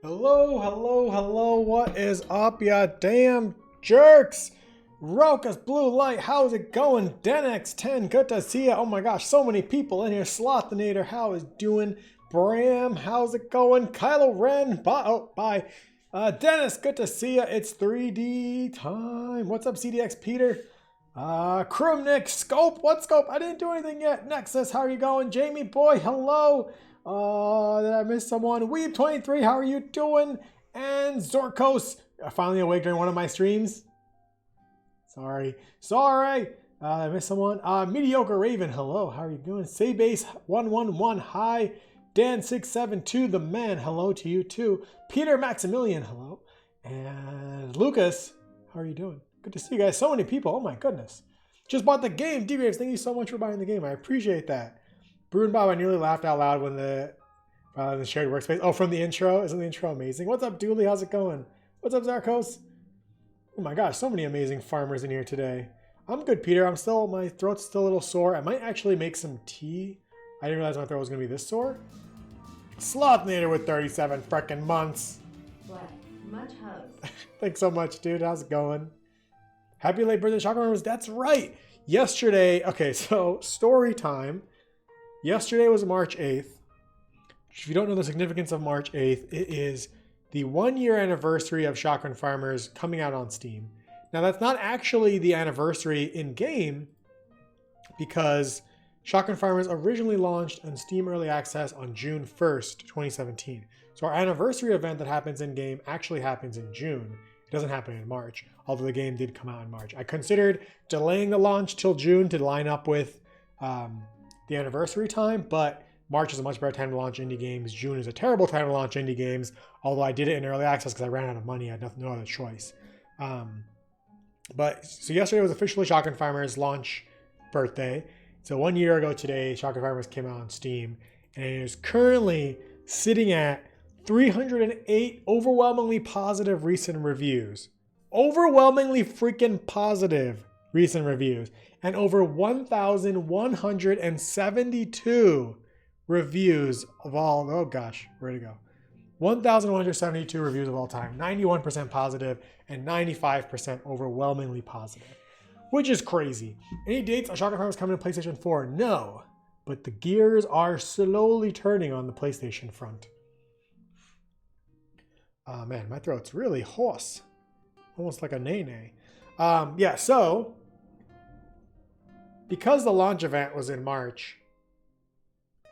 Hello, hello, hello, what is up, ya damn jerks? Rokas Blue Light, how's it going? Denx10, good to see ya. Oh my gosh, so many people in here. Slothinator, how is doing? Bram, how's it going? Kylo Ren, bye. Dennis, good to see ya. It's 3D time. What's up, CDX Peter? Krumnik, Scope, what Scope? I didn't do anything yet. Nexus, how are you going? Jamie Boy, hello. Did I miss someone? Weeb23, how are you doing? And Zorkos, finally awake during one of my streams. Sorry. I missed someone. Mediocre Raven, hello, how are you doing? Saybase111, hi. Dan672, the man, hello to you too. Peter Maximilian, hello. And Lucas, how are you doing? Good to see you guys. So many people, oh my goodness. Just bought the game. D-Waves, thank you so much for buying the game. I appreciate that. Bruin Bob, I nearly laughed out loud when the shared workspace. Oh, from the intro. Isn't the intro amazing? What's up, Dooley? How's it going? What's up, Zarkos? Oh my gosh, so many amazing farmers in here today. I'm good, Peter. My throat's still a little sore. I might actually make some tea. I didn't realize my throat was going to be this sore. Slothnator with 37 freaking months. What? Much hugs. Thanks so much, dude. How's it going? Happy late birthday, Shotgun Farmers. That's right. Yesterday, okay, so story time. Yesterday was March 8th. If you don't know the significance of March 8th, it is the 1-year anniversary of Shotgun Farmers coming out on Steam. Now, that's not actually the anniversary in-game because Shotgun Farmers originally launched on Steam Early Access on June 1st, 2017. So our anniversary event that happens in-game actually happens in June. It doesn't happen in March, although the game did come out in March. I considered delaying the launch till June to line up with the anniversary time, but March is a much better time to launch indie games. June is a terrible time to launch indie games, although I did it in early access because I ran out of money. I had no other choice. So yesterday was officially Shotgun Farmers' launch birthday. So 1 year ago today, Shotgun Farmers came out on Steam, and it is currently sitting at 308 overwhelmingly positive recent reviews. Overwhelmingly freaking positive recent reviews. And over 1,172 reviews of all, oh gosh, where'd it go? 1,172 reviews of all time, 91% positive and 95% overwhelmingly positive, which is crazy. Any dates on Shotgun Farmers coming to PlayStation 4? No, but the gears are slowly turning on the PlayStation front. Oh man, my throat's really hoarse, almost like a nay-nay. So because the launch event was in March,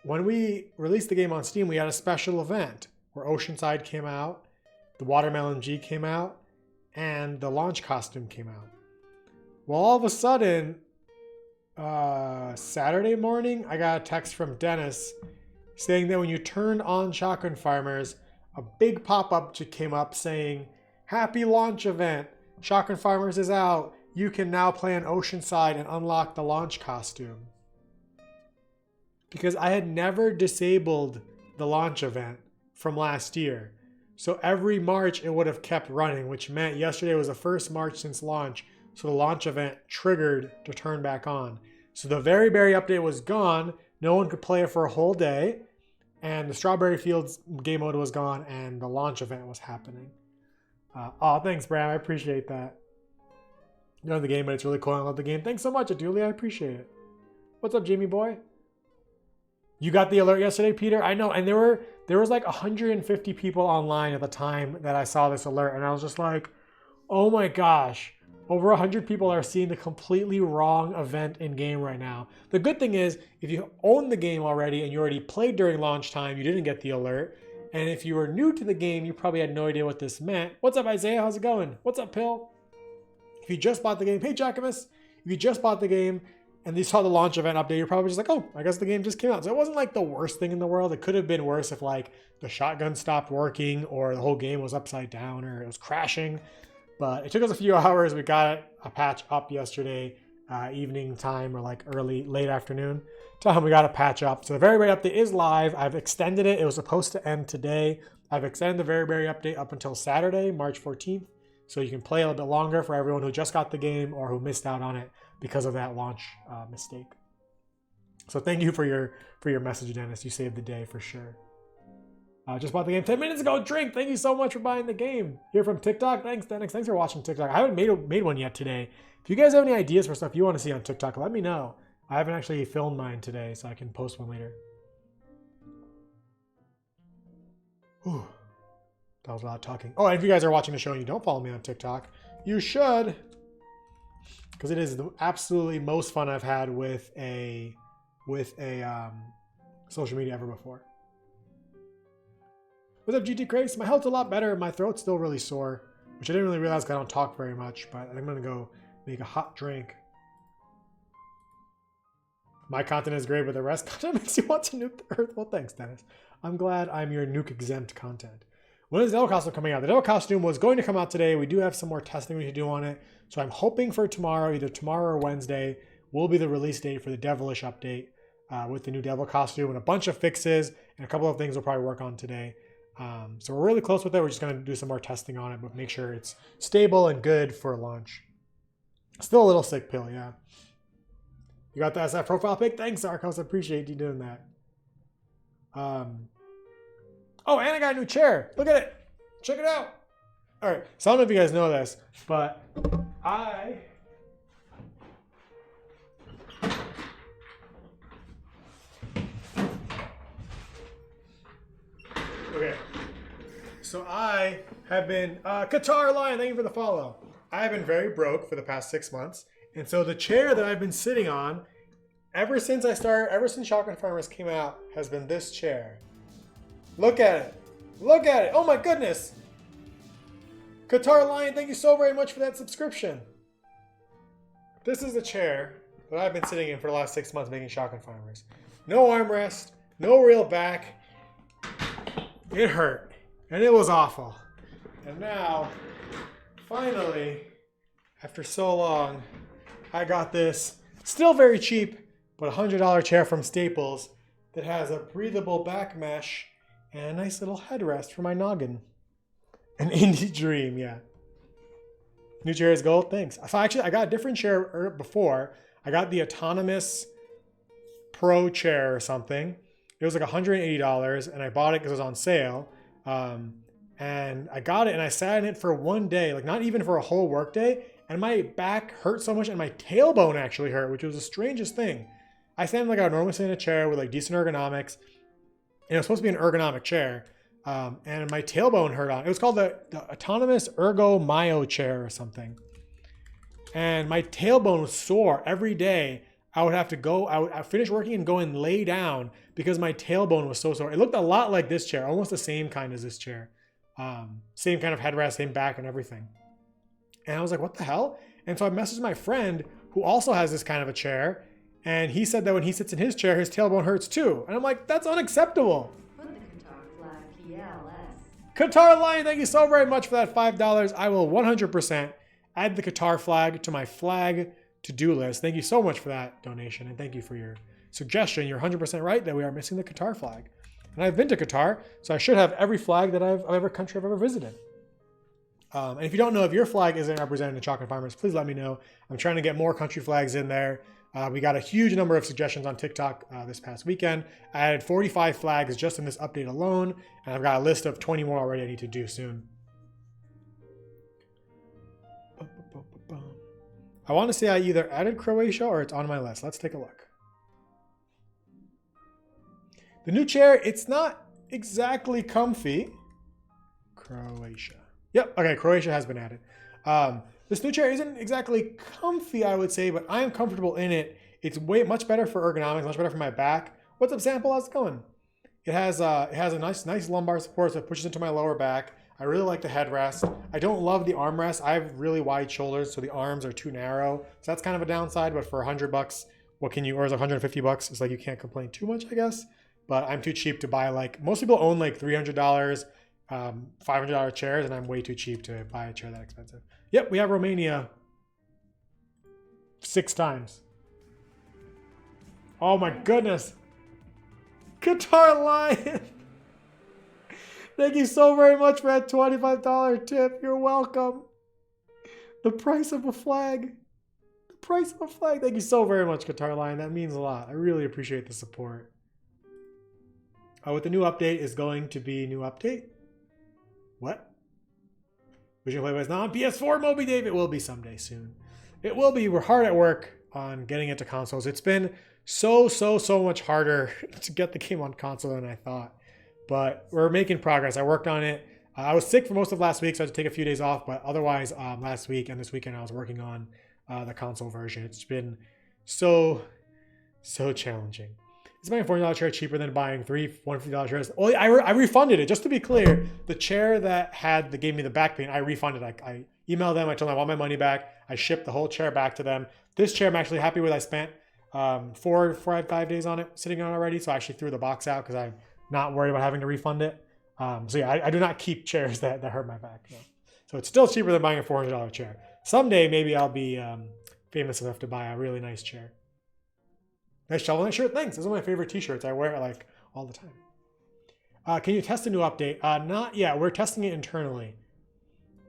when we released the game on Steam, we had a special event where Oceanside came out, the Watermelon G came out, and the launch costume came out. Well, all of a sudden, Saturday morning, I got a text from Dennis saying that when you turned on Shotgun Farmers, a big pop-up came up saying, "Happy launch event, Shotgun Farmers is out. You can now play on Oceanside and unlock the launch costume." Because I had never disabled the launch event from last year. So every March it would have kept running, which meant yesterday was the first March since launch. So the launch event triggered to turn back on. So the Very Berry update was gone. No one could play it for a whole day. And the Strawberry Fields game mode was gone and the launch event was happening. Thanks, Bram. I appreciate that. You know the game, but it's really cool. I love the game. Thanks so much, Adulia. I appreciate it. What's up, Jamie boy? You got the alert yesterday, Peter? I know. And there was like 150 people online at the time that I saw this alert. And I was just like, oh my gosh. Over 100 people are seeing the completely wrong event in game right now. The good thing is, if you own the game already and you already played during launch time, you didn't get the alert. And if you were new to the game, you probably had no idea what this meant. What's up, Isaiah? How's it going? What's up, Pill? If you just bought the game, hey, Jacobus. If you just bought the game and you saw the launch event update, you're probably just like, oh, I guess the game just came out. So it wasn't like the worst thing in the world. It could have been worse if like the shotgun stopped working or the whole game was upside down or it was crashing. But it took us a few hours. We got a patch up yesterday evening time or like late afternoon time. We got a patch up. So the Very Berry update is live. I've extended it. It was supposed to end today. I've extended the Very Berry update up until Saturday, March 14th. So you can play a little bit longer for everyone who just got the game or who missed out on it because of that launch mistake. So thank you for your message, Dennis. You saved the day for sure. Just bought the game 10 minutes ago. Drink. Thank you so much for buying the game. Here from TikTok. Thanks, Dennis. Thanks for watching TikTok. I haven't made one yet today. If you guys have any ideas for stuff you want to see on TikTok, let me know. I haven't actually filmed mine today, so I can post one later. Whew. That was a lot of talking. Oh, and if you guys are watching the show and you don't follow me on TikTok, you should. Because it is the absolutely most fun I've had with a social media ever before. What's up, GT Craze? My health's a lot better. My throat's still really sore, which I didn't really realize because I don't talk very much, but I'm going to go make a hot drink. My content is great, but the rest content makes you want to nuke the earth. Well, thanks, Dennis. I'm glad I'm your nuke-exempt content. When is the Devil costume coming out? The Devil costume was going to come out today. We do have some more testing we need to do on it. So I'm hoping for tomorrow, either tomorrow or Wednesday, will be the release date for the Devilish update with the new Devil costume and a bunch of fixes and a couple of things we'll probably work on today. So we're really close with it. We're just going to do some more testing on it, but make sure it's stable and good for launch. Still a little sick pill, yeah. You got the SF profile pic? Thanks, Arcos. I appreciate you doing that. Oh, and I got a new chair. Look at it. Check it out. All right. So I don't know if you guys know this, but okay. So I have been Qatar Lion. Thank you for the follow. I have been very broke for the past 6 months, and so the chair that I've been sitting on ever since Shotgun Farmers came out has been this chair. Look at it. Look at it. Oh my goodness. Qatar Lion, thank you so very much for that subscription. This is the chair that I've been sitting in for the last 6 months making Shotgun Farmers. No armrest, no real back. It hurt. And it was awful. And now, finally, after so long, I got this, still very cheap, but $100 chair from Staples that has a breathable back mesh and a nice little headrest for my noggin. An indie dream, yeah. New chair is gold, thanks. So actually, I got a different chair before. I got the Autonomous Pro chair or something. It was like $180, and I bought it because it was on sale. And I got it, and I sat in it for one day, like not even for a whole work day, and my back hurt so much, and my tailbone actually hurt, which was the strangest thing. I stand like I would normally sit in a chair with like decent ergonomics, and it was supposed to be an ergonomic chair, and my tailbone hurt on it. It was called the Autonomous Ergo Myo chair or something. And my tailbone was sore every day. I would have to go, I'd finish working and go and lay down because my tailbone was so sore. It looked a lot like this chair, almost the same kind as this chair. Same kind of headrest, same back and everything. And I was like, what the hell? And so I messaged my friend who also has this kind of a chair. And he said that when he sits in his chair, his tailbone hurts too. And I'm like, that's unacceptable. Put the Qatar flag, PLS. Qatar Lion, thank you so very much for that $5. I will 100% add the Qatar flag to my flag to-do list. Thank you so much for that donation. And thank you for your suggestion. You're 100% right that we are missing the Qatar flag. And I've been to Qatar, so I should have every flag that of every country I've ever visited. And if you don't know if your flag isn't represented in Chocolate Farmers, please let me know. I'm trying to get more country flags in there. We got a huge number of suggestions on TikTok this past weekend. I added 45 flags just in this update alone, and I've got a list of 20 more already I need to do soon. I want to say I either added Croatia or it's on my list. Let's take a look. The new chair, it's not exactly comfy. Croatia. Yep, okay, Croatia has been added. This new chair isn't exactly comfy, I would say, but I am comfortable in it. It's much better for ergonomics, much better for my back. What's up, Sample? How's it going? It has a nice lumbar support, so it pushes into my lower back. I really like the headrest. I don't love the armrest. I have really wide shoulders, so the arms are too narrow. So that's kind of a downside, but for $100, what can you, or is it $150? It's like you can't complain too much, I guess. But I'm too cheap to buy, like, most people own like $300, $500 chairs, and I'm way too cheap to buy a chair that expensive. Yep, we have Romania 6 times. Oh my goodness. Qatar Lion. Thank you so very much for that $25 tip. You're welcome. The price of a flag. The price of a flag. Thank you so very much, Qatar Lion. That means a lot. I really appreciate the support. With the new update is going to be new update. What? Vision Play is not on PS4, Moby Dave. It will be someday soon. It will be. We're hard at work on getting it to consoles. It's been so much harder to get the game on console than I thought. But we're making progress. I worked on it. I was sick for most of last week, so I had to take a few days off. But otherwise, last week and this weekend, I was working on the console version. It's been so challenging. It's buying a $40 chair cheaper than buying three $150 chairs. Oh, I refunded it. Just to be clear, the chair that gave me the back pain, I refunded. I emailed them. I told them I want my money back. I shipped the whole chair back to them. This chair I'm actually happy with. I spent 5 days on it, sitting on it already. So I actually threw the box out because I'm not worried about having to refund it. So yeah, I do not keep chairs that hurt my back. No. So it's still cheaper than buying a $400 chair. Someday maybe I'll be famous enough to buy a really nice chair. Nice Shovel Knight shirt. Thanks. This is one of my favorite t-shirts. I wear it like all the time. Can you test a new update? Not yet. We're testing it internally.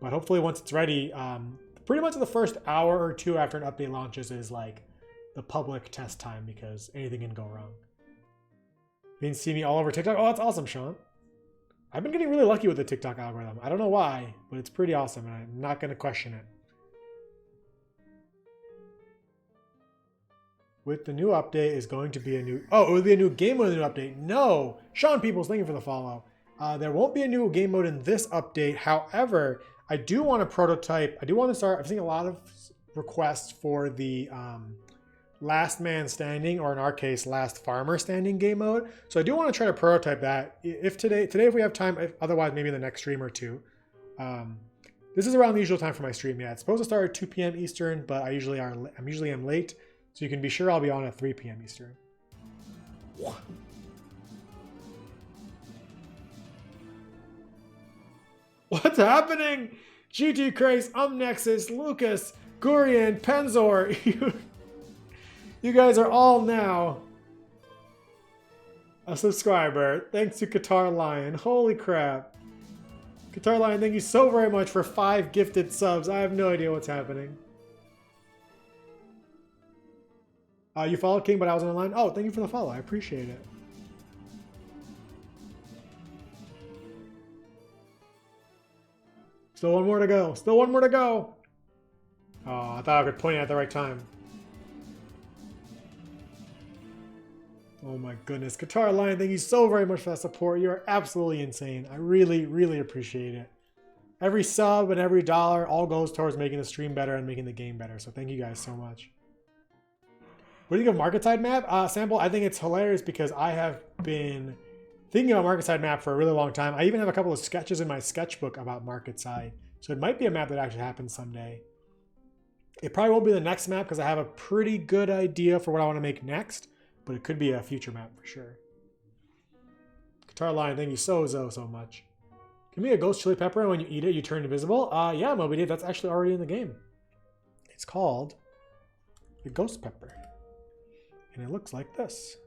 But hopefully once it's ready, pretty much the first hour or two after an update launches is like the public test time because anything can go wrong. You can see me all over TikTok. Oh, that's awesome, Sean. I've been getting really lucky with the TikTok algorithm. I don't know why, but it's pretty awesome and I'm not going to question it. With the new update is going to be a new... Oh, it would be a new game mode in the new update. No! Sean Peoples, thank you for the follow. There won't be a new game mode in this update. However, I do want to prototype. I do want to start... I've seen a lot of requests for the Last Man Standing, or in our case, Last Farmer Standing game mode. So I do want to try to prototype that. If today if we have time, otherwise maybe in the next stream or two. This is around the usual time for my stream. Yeah, it's supposed to start at 2 p.m. Eastern, but I usually am late. So you can be sure I'll be on at 3 p.m. Eastern. What's happening? GT Craze, Nexus, Lucas, Gurian, Penzor. You guys are all now a subscriber. Thanks to Qatar Lion. Holy crap. Qatar Lion, thank you so very much for 5 gifted subs. I have no idea what's happening. You followed King, but I was online. Oh, thank you for the follow. I appreciate it. Still one more to go. Still one more to go. Oh, I thought I could point it at the right time. Oh my goodness. Qatar Lion, thank you so very much for that support. You are absolutely insane. I really appreciate it. Every sub and every dollar all goes towards making the stream better and making the game better. So thank you guys so much. What do you think of Market Side Map? Sample, I think it's hilarious because I have been thinking about Market Side Map for a really long time. I even have a couple of sketches in my sketchbook about Market Side. So it might be a map that actually happens someday. It probably won't be the next map because I have a pretty good idea for what I want to make next. But it could be a future map for sure. Qatar Lion, thank you so much. Give me a ghost chili pepper and when you eat it, you turn invisible. Yeah, Moby Dave, that's actually already in the game. It's called the ghost pepper. And it looks like this.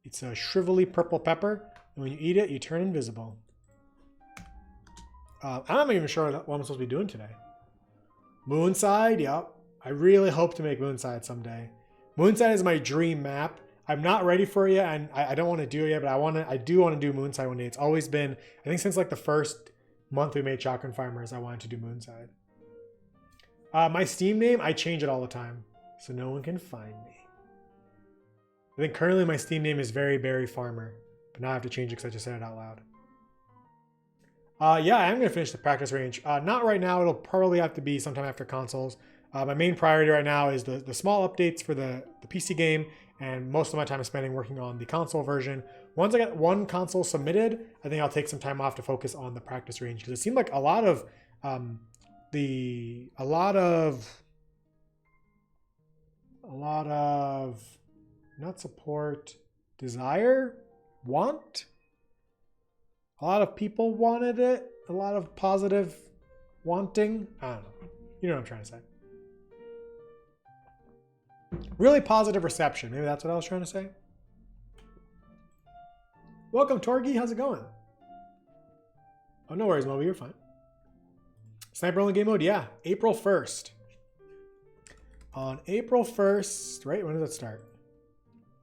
It's a shrivelly purple pepper. And when you eat it, you turn invisible. I'm not even sure what I'm supposed to be doing today. Moonside, yep. I really hope to make Moonside someday. Moonside is my dream map. I'm not ready for it yet, and I don't want to do it yet, but I do want to do Moonside one day. It's always been, I think since like the first month we made Shotgun Farmers, I wanted to do Moonside. My Steam name, I change it all the time, so no one can find me. I think currently my Steam name is Very Berry Farmer, but now I have to change it because I just said it out loud. Yeah, I am going to finish the practice range. Not right now. It'll probably have to be sometime after consoles. My main priority right now is the small updates for the PC game, and most of my time is spending working on the console version. Once I get one console submitted, I think I'll take some time off to focus on the practice range because it seemed like a lot of not support, desire, want. A lot of people wanted it. A lot of positive wanting. I don't know. You know what I'm trying to say. Really positive reception. Maybe that's what I was trying to say. Welcome, Torgi. How's it going? Oh, no worries, Moby. You're fine. Sniper only game mode? Yeah. April 1st. On April 1st, right? When does it start?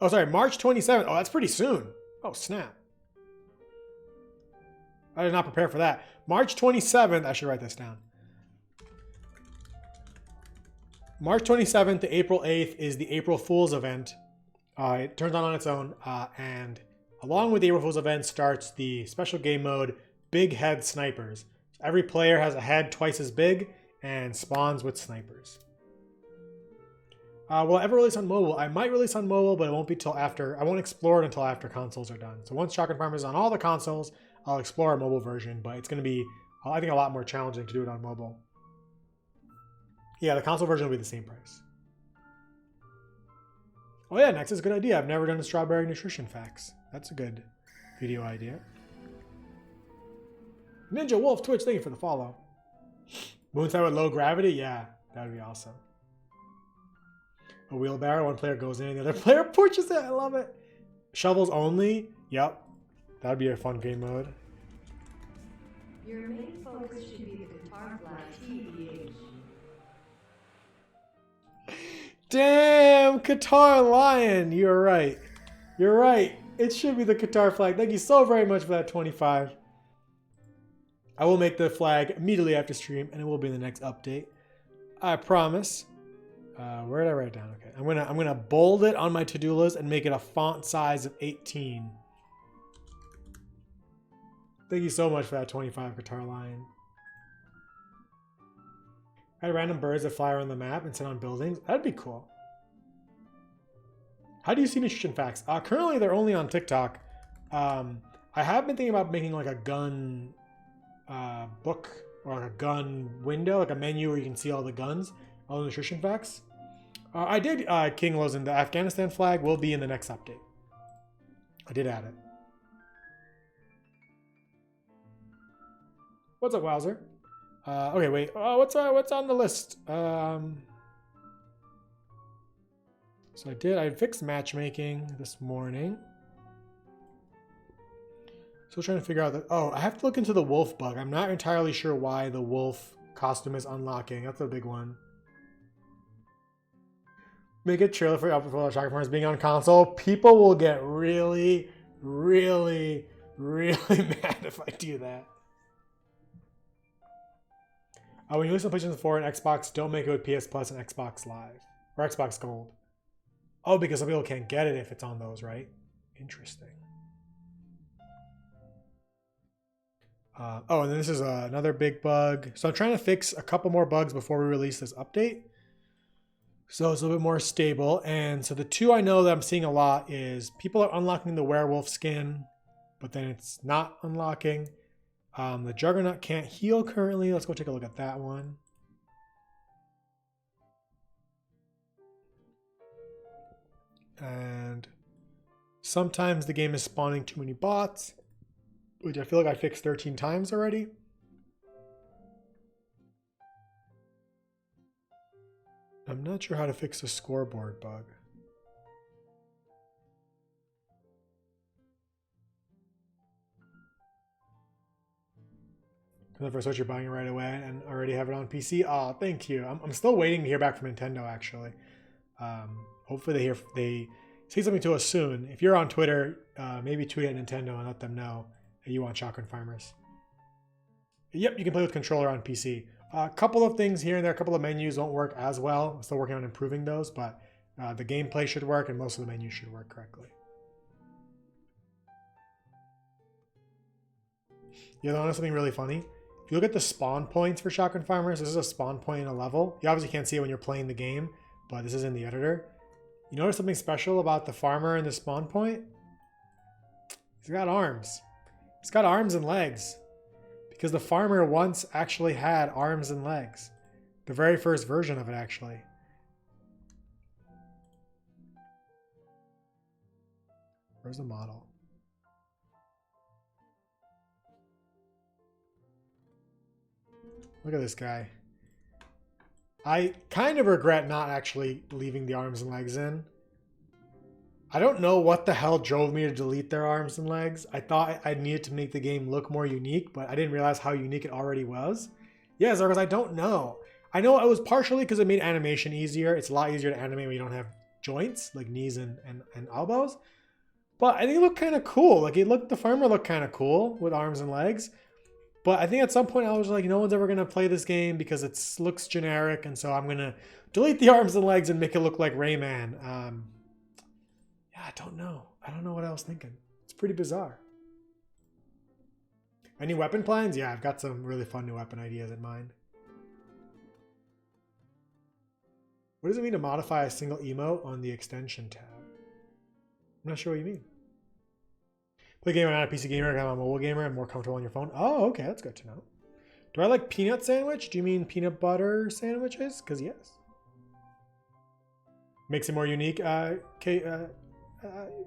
Oh, sorry, March 27th. Oh, that's pretty soon. Oh, snap. I did not prepare for that. March 27th. I should write this down. March 27th to April 8th is the April Fool's event. It turns on its own. And along with the April Fool's event starts the special game mode, Big Head Snipers. Every player has a head twice as big and spawns with snipers. Will I ever release on mobile? I might release on mobile, but it won't be till after. I won't explore it until after consoles are done. So once Shotgun Farmers is on all the consoles, I'll explore a mobile version, but it's going to be, I think, a lot more challenging to do it on mobile. Yeah, the console version will be the same price. Oh yeah, next is a good idea. I've never done a strawberry nutrition facts. That's a good video idea. Ninja Wolf Twitch, thank you for the follow. Moonside with low gravity? Yeah, that would be awesome. A wheelbarrow, one player goes in and the other player pushes it. I love it. Shovels only? Yep. That'd be a fun game mode. Your main focus should be the guitar flag TBH. Damn, Qatar Lion. You're right. You're right. It should be the Qatar flag. Thank you so very much for that 25. I will make the flag immediately after stream and it will be in the next update. I promise. Where did I write it down? Okay. I'm gonna bold it on my to-do list and make it a font size of 18. Thank you so much for that 25, Guitar Lion. Add random birds that fly around the map and sit on buildings. That'd be cool. How do you see nutrition facts? Currently, they're only on TikTok. I have been thinking about making like a gun book or like a gun window, like a menu where you can see all the guns, all the nutrition facts. I did King Lozen. The Afghanistan flag will be in the next update. I did add it. What's up, Wowzer? Okay, wait. What's on the list? So I fixed matchmaking this morning. Still trying to figure out that. Oh, I have to look into the wolf bug. I'm not entirely sure why the wolf costume is unlocking. That's a big one. Make a trailer for Shotgun Farmers being on console. People will get really, really, really mad if I do that. When you listen to PlayStation 4 and Xbox, don't make it with PS Plus and Xbox Live. Or Xbox Gold. Oh, because some people can't get it if it's on those, right? Interesting. Oh, and then this is another big bug. So I'm trying to fix a couple more bugs before we release this update. So it's a little bit more stable. And so the two I know that I'm seeing a lot is people are unlocking the werewolf skin, but then it's not unlocking. The Juggernaut can't heal currently. Let's go take a look at that one. And sometimes the game is spawning too many bots, which I feel like I fixed 13 times already. I'm not sure how to fix the scoreboard bug. The first Switch, you're buying it right away and already have it on PC. Oh, thank you. I'm still waiting to hear back from Nintendo, actually. Hopefully they say something to us soon. If you're on Twitter, maybe tweet at Nintendo and let them know that you want Shotgun Farmers. Yep, you can play with controller on PC. A couple of things here and there, a couple of menus won't work as well. I'm still working on improving those, but the gameplay should work and most of the menus should work correctly. You know something really funny? If you look at the spawn points for Shotgun Farmers, this is a spawn point in a level. You obviously can't see it when you're playing the game, but this is in the editor. You notice something special about the farmer and the spawn point? He's got arms. He's got arms and legs. Because the farmer once actually had arms and legs. The very first version of it, actually. Where's the model? Look at this guy. I kind of regret not actually leaving the arms and legs in. I don't know what the hell drove me to delete their arms and legs. I thought I needed to make the game look more unique, but I didn't realize how unique it already was. Yeah, Zargos, I don't know. I know it was partially because it made animation easier. It's a lot easier to animate when you don't have joints, like knees and elbows. But I think it looked kind of cool. Like the farmer looked kind of cool with arms and legs. But I think at some point I was like, no one's ever gonna play this game because it looks generic, and so I'm gonna delete the arms and legs and make it look like Rayman. Yeah, I don't know. I don't know what I was thinking. It's pretty bizarre. Any weapon plans? Yeah, I've got some really fun new weapon ideas in mind. What does it mean to modify a single emote on the extension tab? I'm not sure what you mean. Play game, I'm not a PC gamer, I'm a mobile gamer, I'm more comfortable on your phone. Oh, okay, that's good to know. Do I like peanut sandwich? Do you mean peanut butter sandwiches? Because yes. Makes it more unique. Kate, I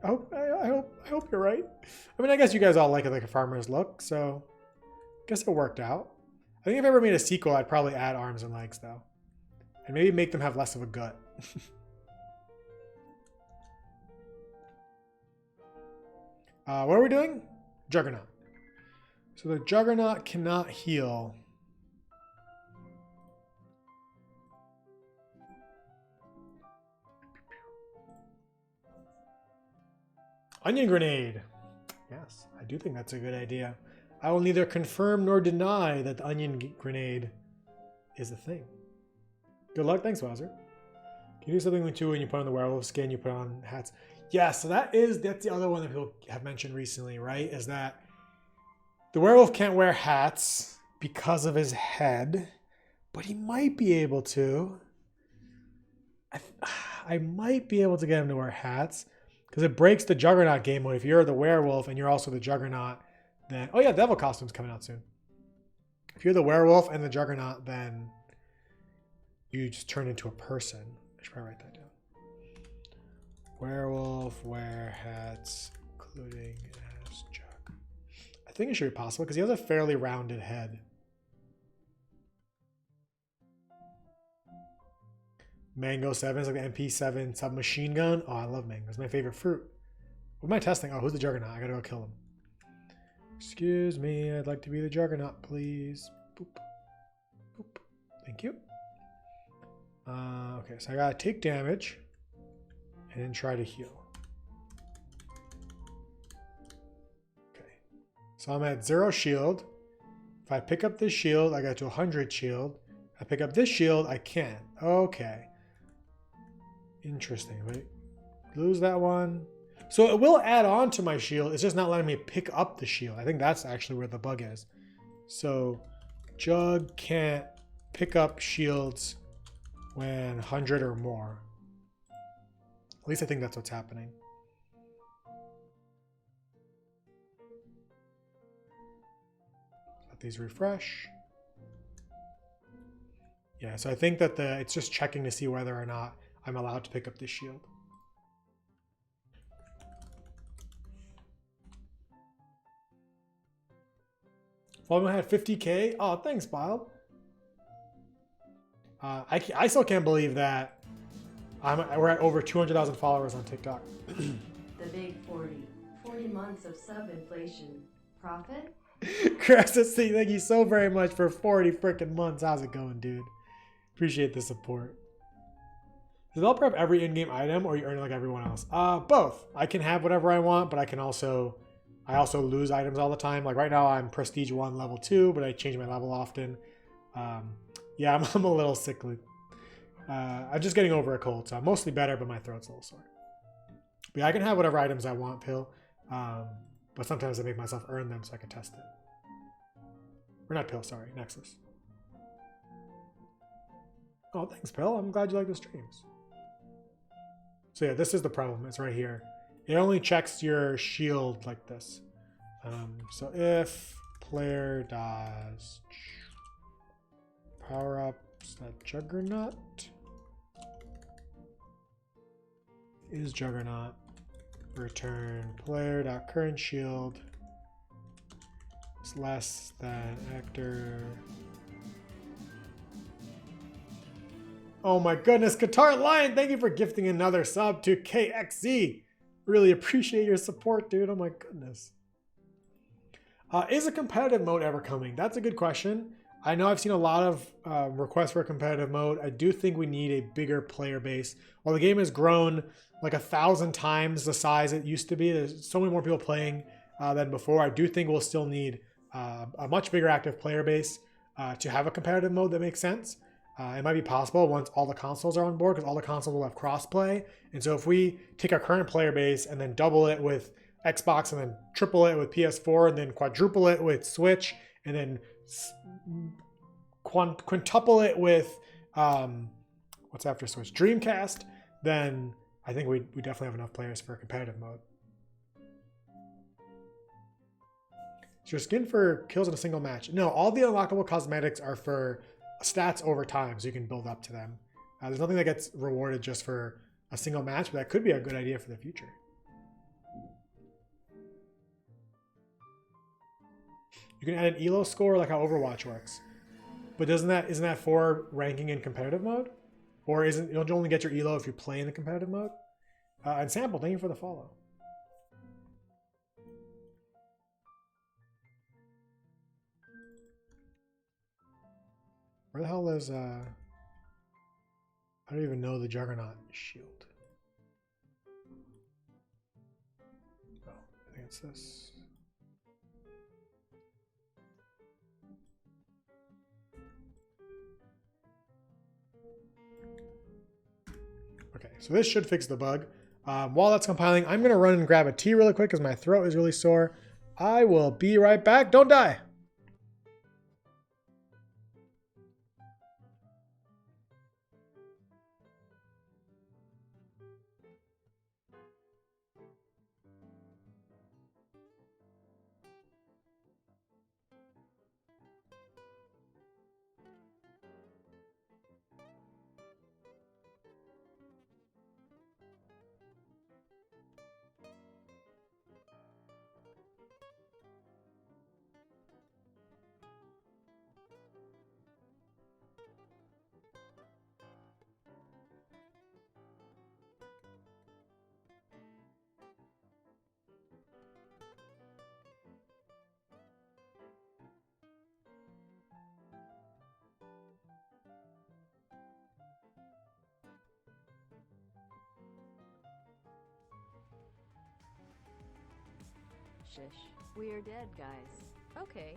hope you're right. I mean, I guess you guys all like it like a farmer's look, so I guess it worked out. I think if I ever made a sequel, I'd probably add arms and legs though. And maybe make them have less of a gut. What are we doing? Juggernaut. So the Juggernaut cannot heal. Onion grenade. Yes, I do think that's a good idea. I will neither confirm nor deny that the onion grenade is a thing. Good luck. Thanks, Wowzer. Can you do something too when you put on the werewolf skin, you put on hats? Yeah, so that's the other one that people have mentioned recently, right? Is that the werewolf can't wear hats because of his head, but he might be able to. I might be able to get him to wear hats because it breaks the Juggernaut game mode. If you're the werewolf and you're also the Juggernaut, then... Oh yeah, Devil Costume's coming out soon. If you're the werewolf and the Juggernaut, then you just turn into a person. I should probably write that down. Werewolf wear hats, including as Jug. I think it should be possible because he has a fairly rounded head. Mango 7 is like the MP7 submachine gun. Oh, I love mango. It's my favorite fruit. What am I testing? Oh, who's the Juggernaut? I gotta go kill him. Excuse me, I'd like to be the Juggernaut, please. Boop. Boop. Thank you. Okay, so I gotta take damage and then try to heal. Okay, so I'm at 0 shield. If I pick up this shield, I got to 100 shield. If I pick up this shield, I can't. Okay. Interesting. Wait, lose that one. So it will add on to my shield. It's just not letting me pick up the shield. I think that's actually where the bug is. So Jug can't pick up shields when 100 or more. At least I think that's what's happening. Let these refresh. Yeah, so I think that it's just checking to see whether or not I'm allowed to pick up this shield. Volume had 50K. Oh, thanks, Bob. I still can't believe that we're at over 200,000 followers on TikTok. The big 40. 40 months of sub-inflation. Profit? Crassus, thank you so very much for 40 freaking months. How's it going, dude? Appreciate the support. Does developer have every in-game item, or you earn it like everyone else? Both. I can have whatever I want, but I also lose items all the time. Like right now, I'm Prestige 1, level 2, but I change my level often. Yeah, I'm a little sickly. I'm just getting over a cold, so I'm mostly better, but my throat's a little sore. But yeah, I can have whatever items I want, Pill. But sometimes I make myself earn them so I can test it. Or not Pill, sorry, Nexus. Oh, thanks, Pill. I'm glad you like the streams. So yeah, this is the problem. It's right here. It only checks your shield like this. So if player does power ups that Juggernaut is Juggernaut, return player.current shield is less than actor. Oh my goodness, Qatar Lion, thank you for gifting another sub to KXZ. Really appreciate your support, dude. Oh my goodness. Is a competitive mode ever coming? That's a good question. I know I've seen a lot of requests for a competitive mode. I do think we need a bigger player base. While the game has grown like 1,000 times the size it used to be, there's so many more people playing than before. I do think we'll still need a much bigger active player base to have a competitive mode that makes sense. It might be possible once all the consoles are on board, because all the consoles will have crossplay. And so if we take our current player base and then double it with Xbox, and then triple it with PS4, and then quadruple it with Switch, and then quintuple it with what's after Switch, Dreamcast, then I think we definitely have enough players for a competitive mode. So your skin for kills in a single match. No, all the unlockable cosmetics are for stats over time, so you can build up to them. There's nothing that gets rewarded just for a single match, but that could be a good idea for the future. You can add an ELO score like how Overwatch works. But isn't that for ranking in competitive mode? Or don't you only get your ELO if you play in the competitive mode? And Sample, thank you for the follow. Where the hell is I don't even know the Juggernaut shield. Oh, I think it's this. Okay, so this should fix the bug. While that's compiling, I'm going to run and grab a tea really quick because my throat is really sore. I will be right back. Don't die. Shish. We are dead, guys. Okay.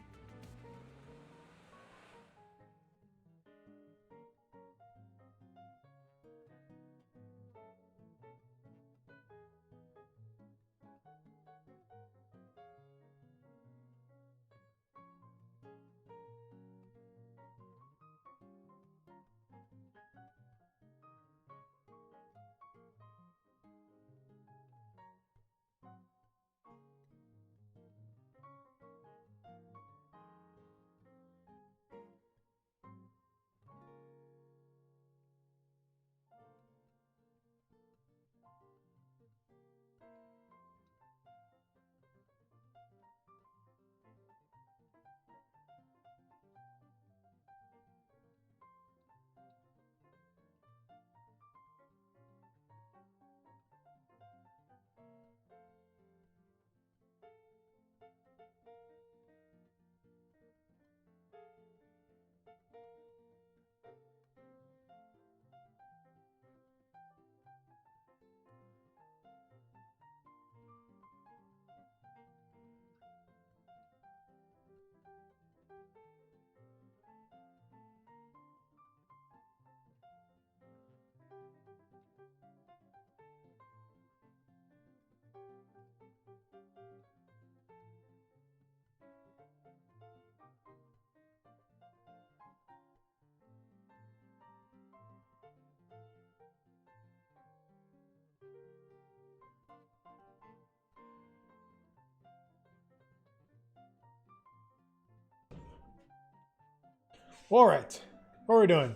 All right, what are we doing?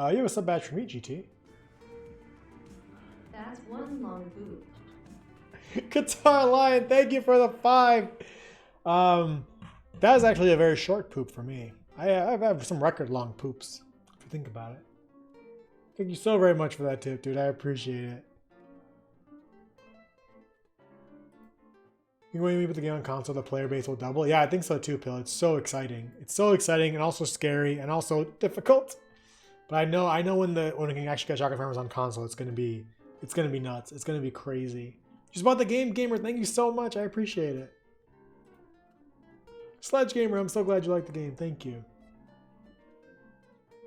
You have a sub badge for me, GT. That's one long boot. Guitar Lion, thank you for the 5. That is actually a very short poop for me. I have some record long poops, if you think about it. Thank you so very much for that tip, dude. I appreciate it. You when we put the game on console, the player base will double? Yeah, I think so too, Pill. It's so exciting. It's so exciting and also scary and also difficult. But I know when we can actually get Shotgun Farmers on console, it's gonna be nuts. It's gonna be crazy. Just bought the game, Gamer. Thank you so much. I appreciate it. Sledge Gamer, I'm so glad you like the game. Thank you.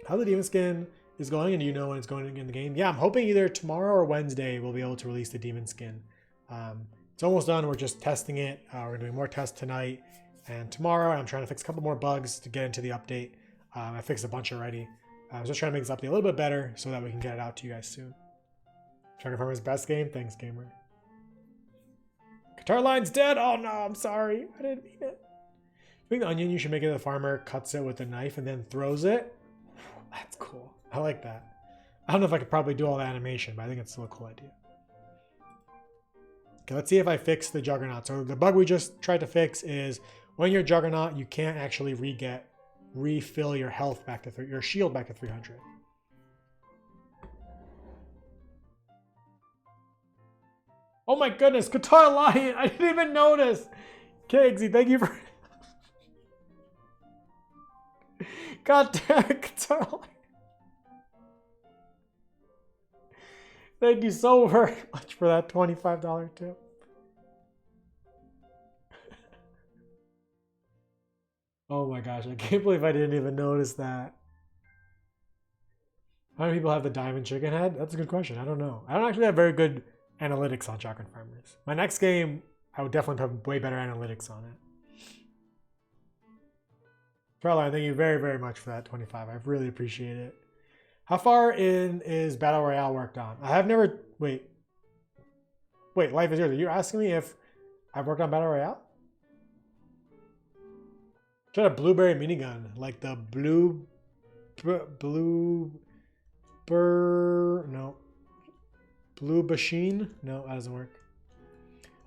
How the demon skin is going, and do you know when it's going in the game? Yeah, I'm hoping either tomorrow or Wednesday we'll be able to release the demon skin. It's almost done. We're just testing it. We're doing more tests tonight and tomorrow. I'm trying to fix a couple more bugs to get into the update. I fixed a bunch already. I was just trying to make this update a little bit better so that we can get it out to you guys soon. Shotgun Farmer's best game. Thanks, Gamer. Guitar line's dead. Oh no, I'm sorry. I didn't mean it. I think the onion, you should make it the farmer cuts it with a knife and then throws it. That's cool. I like that. I don't know if I could probably do all the animation, but I think it's still a cool idea. Okay, let's see if I fix the Juggernaut. So the bug we just tried to fix is when you're Juggernaut, you can't actually refill your health back to your shield back to 300. Oh my goodness, Guitar Lion! I didn't even notice. Kegsy, thank you for. God damn it, Guitar Lion. Thank you so very much for that $25 tip. Oh my gosh, I can't believe I didn't even notice that. How many people have the diamond chicken head? That's a good question. I don't know. I don't actually have very good analytics on Shotgun Farmers. My next game, I would definitely have way better analytics on it. Caroline, thank you very, very much for that 25. I really appreciate it. How far in is Battle Royale worked on? I have never... Wait, Life is Yours. Are you asking me if I've worked on Battle Royale? Try a blueberry minigun. Like the blue... No. Blue Machine? No, that doesn't work.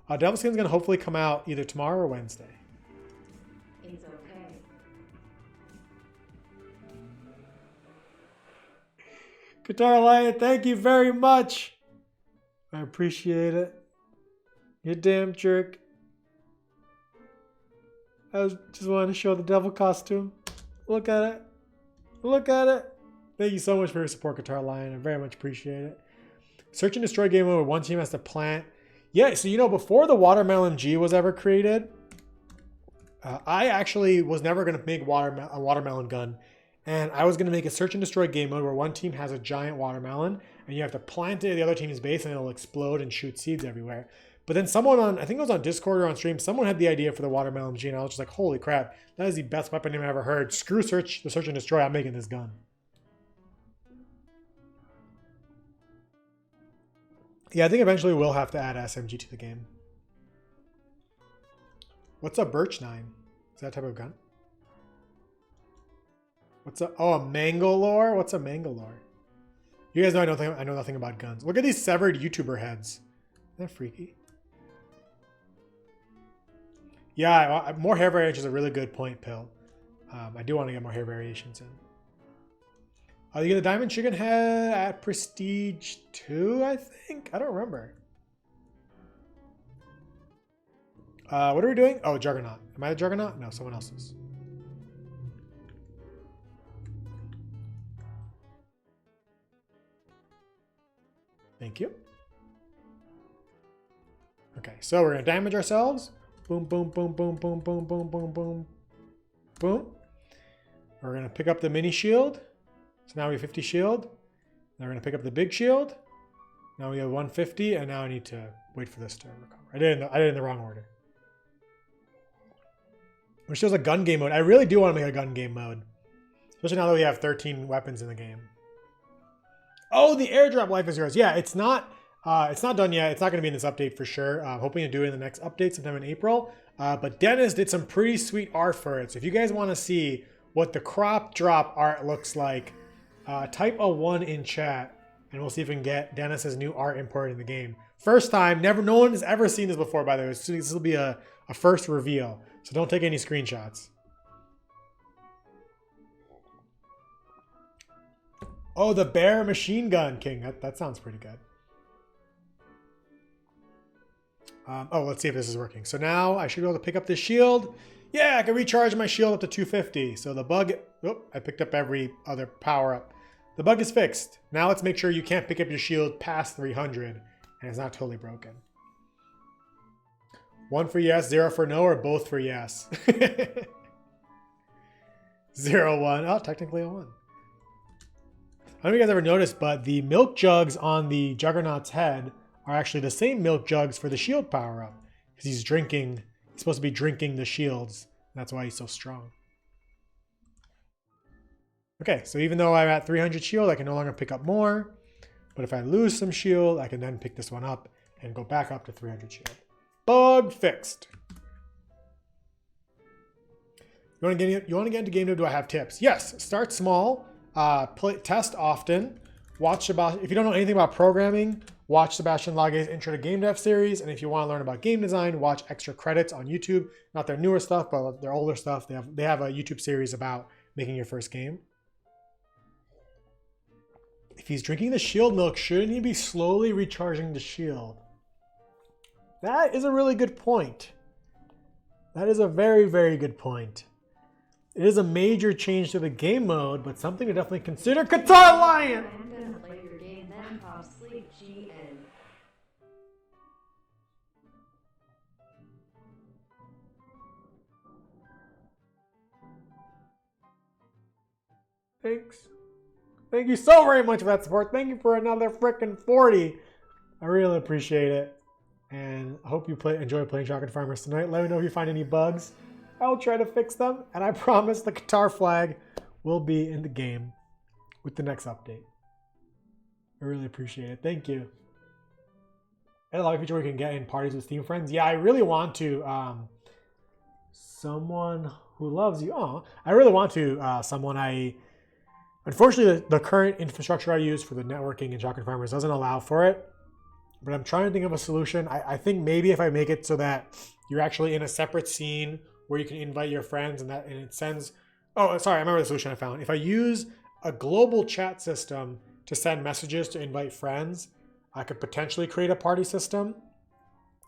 Devil Skin's going to hopefully come out either tomorrow or Wednesday. It's okay. Guitar Lion, thank you very much. I appreciate it. You damn jerk. Just wanted to show the devil costume. Look at it. Look at it. Thank you so much for your support, Guitar Lion. I very much appreciate it. Search and destroy game mode where one team has to plant. Yeah, so you know, before the Watermelon G was ever created, I actually was never going to make a watermelon gun. And I was going to make a search and destroy game mode where one team has a giant watermelon and you have to plant it at the other team's base and it'll explode and shoot seeds everywhere. But then someone on, I think it was on Discord or on stream, someone had the idea for the watermelon G and I was just like, holy crap, that is the best weapon name I've ever heard. Screw the search and destroy, I'm making this gun. Yeah, I think eventually we'll have to add SMG to the game. What's a Birch 9? Is that a type of gun? What's a... Oh, a Mangalore? What's a Mangalore? You guys know I know nothing about guns. Look at these severed YouTuber heads. Isn't that freaky? Yeah, more hair variation is a really good point, Pill. I do want to get more hair variations in. You get the Diamond Chicken Head at Prestige 2, I think? I don't remember. What are we doing? Oh, Juggernaut. Am I the Juggernaut? No, someone else is. Thank you. Okay, so we're going to damage ourselves. Boom, boom, boom, boom, boom, boom, boom, boom, boom. Boom. We're going to pick up the mini shield. So now we have 50 shield. Now we're going to pick up the big shield. Now we have 150, and now I need to wait for this to recover. I did it in the wrong order. Which shows a gun game mode. I really do want to make a gun game mode. Especially now that we have 13 weapons in the game. Oh, the airdrop Life is Yours. Yeah, it's not done yet. It's not going to be in this update for sure. I'm hoping to do it in the next update sometime in April. But Dennis did some pretty sweet art for it. So if you guys want to see what the crop drop art looks like, type a 1 in chat and we'll see if we can get Dennis's new art imported in the game. First time, no one has ever seen this before, by the way. This will be a first reveal. So don't take any screenshots. Oh, the bear machine gun king. That sounds pretty good. Oh, let's see if this is working. So now I should be able to pick up this shield. Yeah, I can recharge my shield up to 250. So the bug, oh, I picked up every other power up. The bug is fixed. Now let's make sure you can't pick up your shield past 300 and it's not totally broken. 1 for yes, 0 for no, or both for yes. 0, 1. Oh, technically a 1. I don't know if you guys ever noticed, but the milk jugs on the Juggernaut's head are actually the same milk jugs for the shield power-up. Because he's supposed to be drinking the shields. That's why he's so strong. Okay, so even though I'm at 300 shield, I can no longer pick up more. But if I lose some shield, I can then pick this one up and go back up to 300 shield. Bug fixed. You want to get into game dev? Do I have tips? Yes. Start small. Test often. Watch about. If you don't know anything about programming, watch Sebastian Lage's Intro to Game Dev series. And if you want to learn about game design, watch Extra Credits on YouTube. Not their newer stuff, but their older stuff. They have a YouTube series about making your first game. If he's drinking the shield milk, shouldn't he be slowly recharging the shield? That is a really good point. That is a very, very good point. It is a major change to the game mode, but something to definitely consider. Qatar Lion! I'm gonna play your game, then fall asleep, GN. Thanks. Thank you so very much for that support. Thank you for another frickin' 40. I really appreciate it. And I hope you enjoy playing Shotgun Farmers tonight. Let me know if you find any bugs. I'll try to fix them. And I promise the Qatar flag will be in the game with the next update. I really appreciate it. Thank you. And a lot of feature where you can get in parties with Steam friends. Yeah, I really want to. Someone who loves you. Oh, I really want to. Unfortunately, the current infrastructure I use for the networking in Shotgun Farmers doesn't allow for it. But I'm trying to think of a solution. I think maybe if I make it so that you're actually in a separate scene where you can invite your friends and it sends. Oh, sorry, I remember the solution I found. If I use a global chat system to send messages to invite friends, I could potentially create a party system.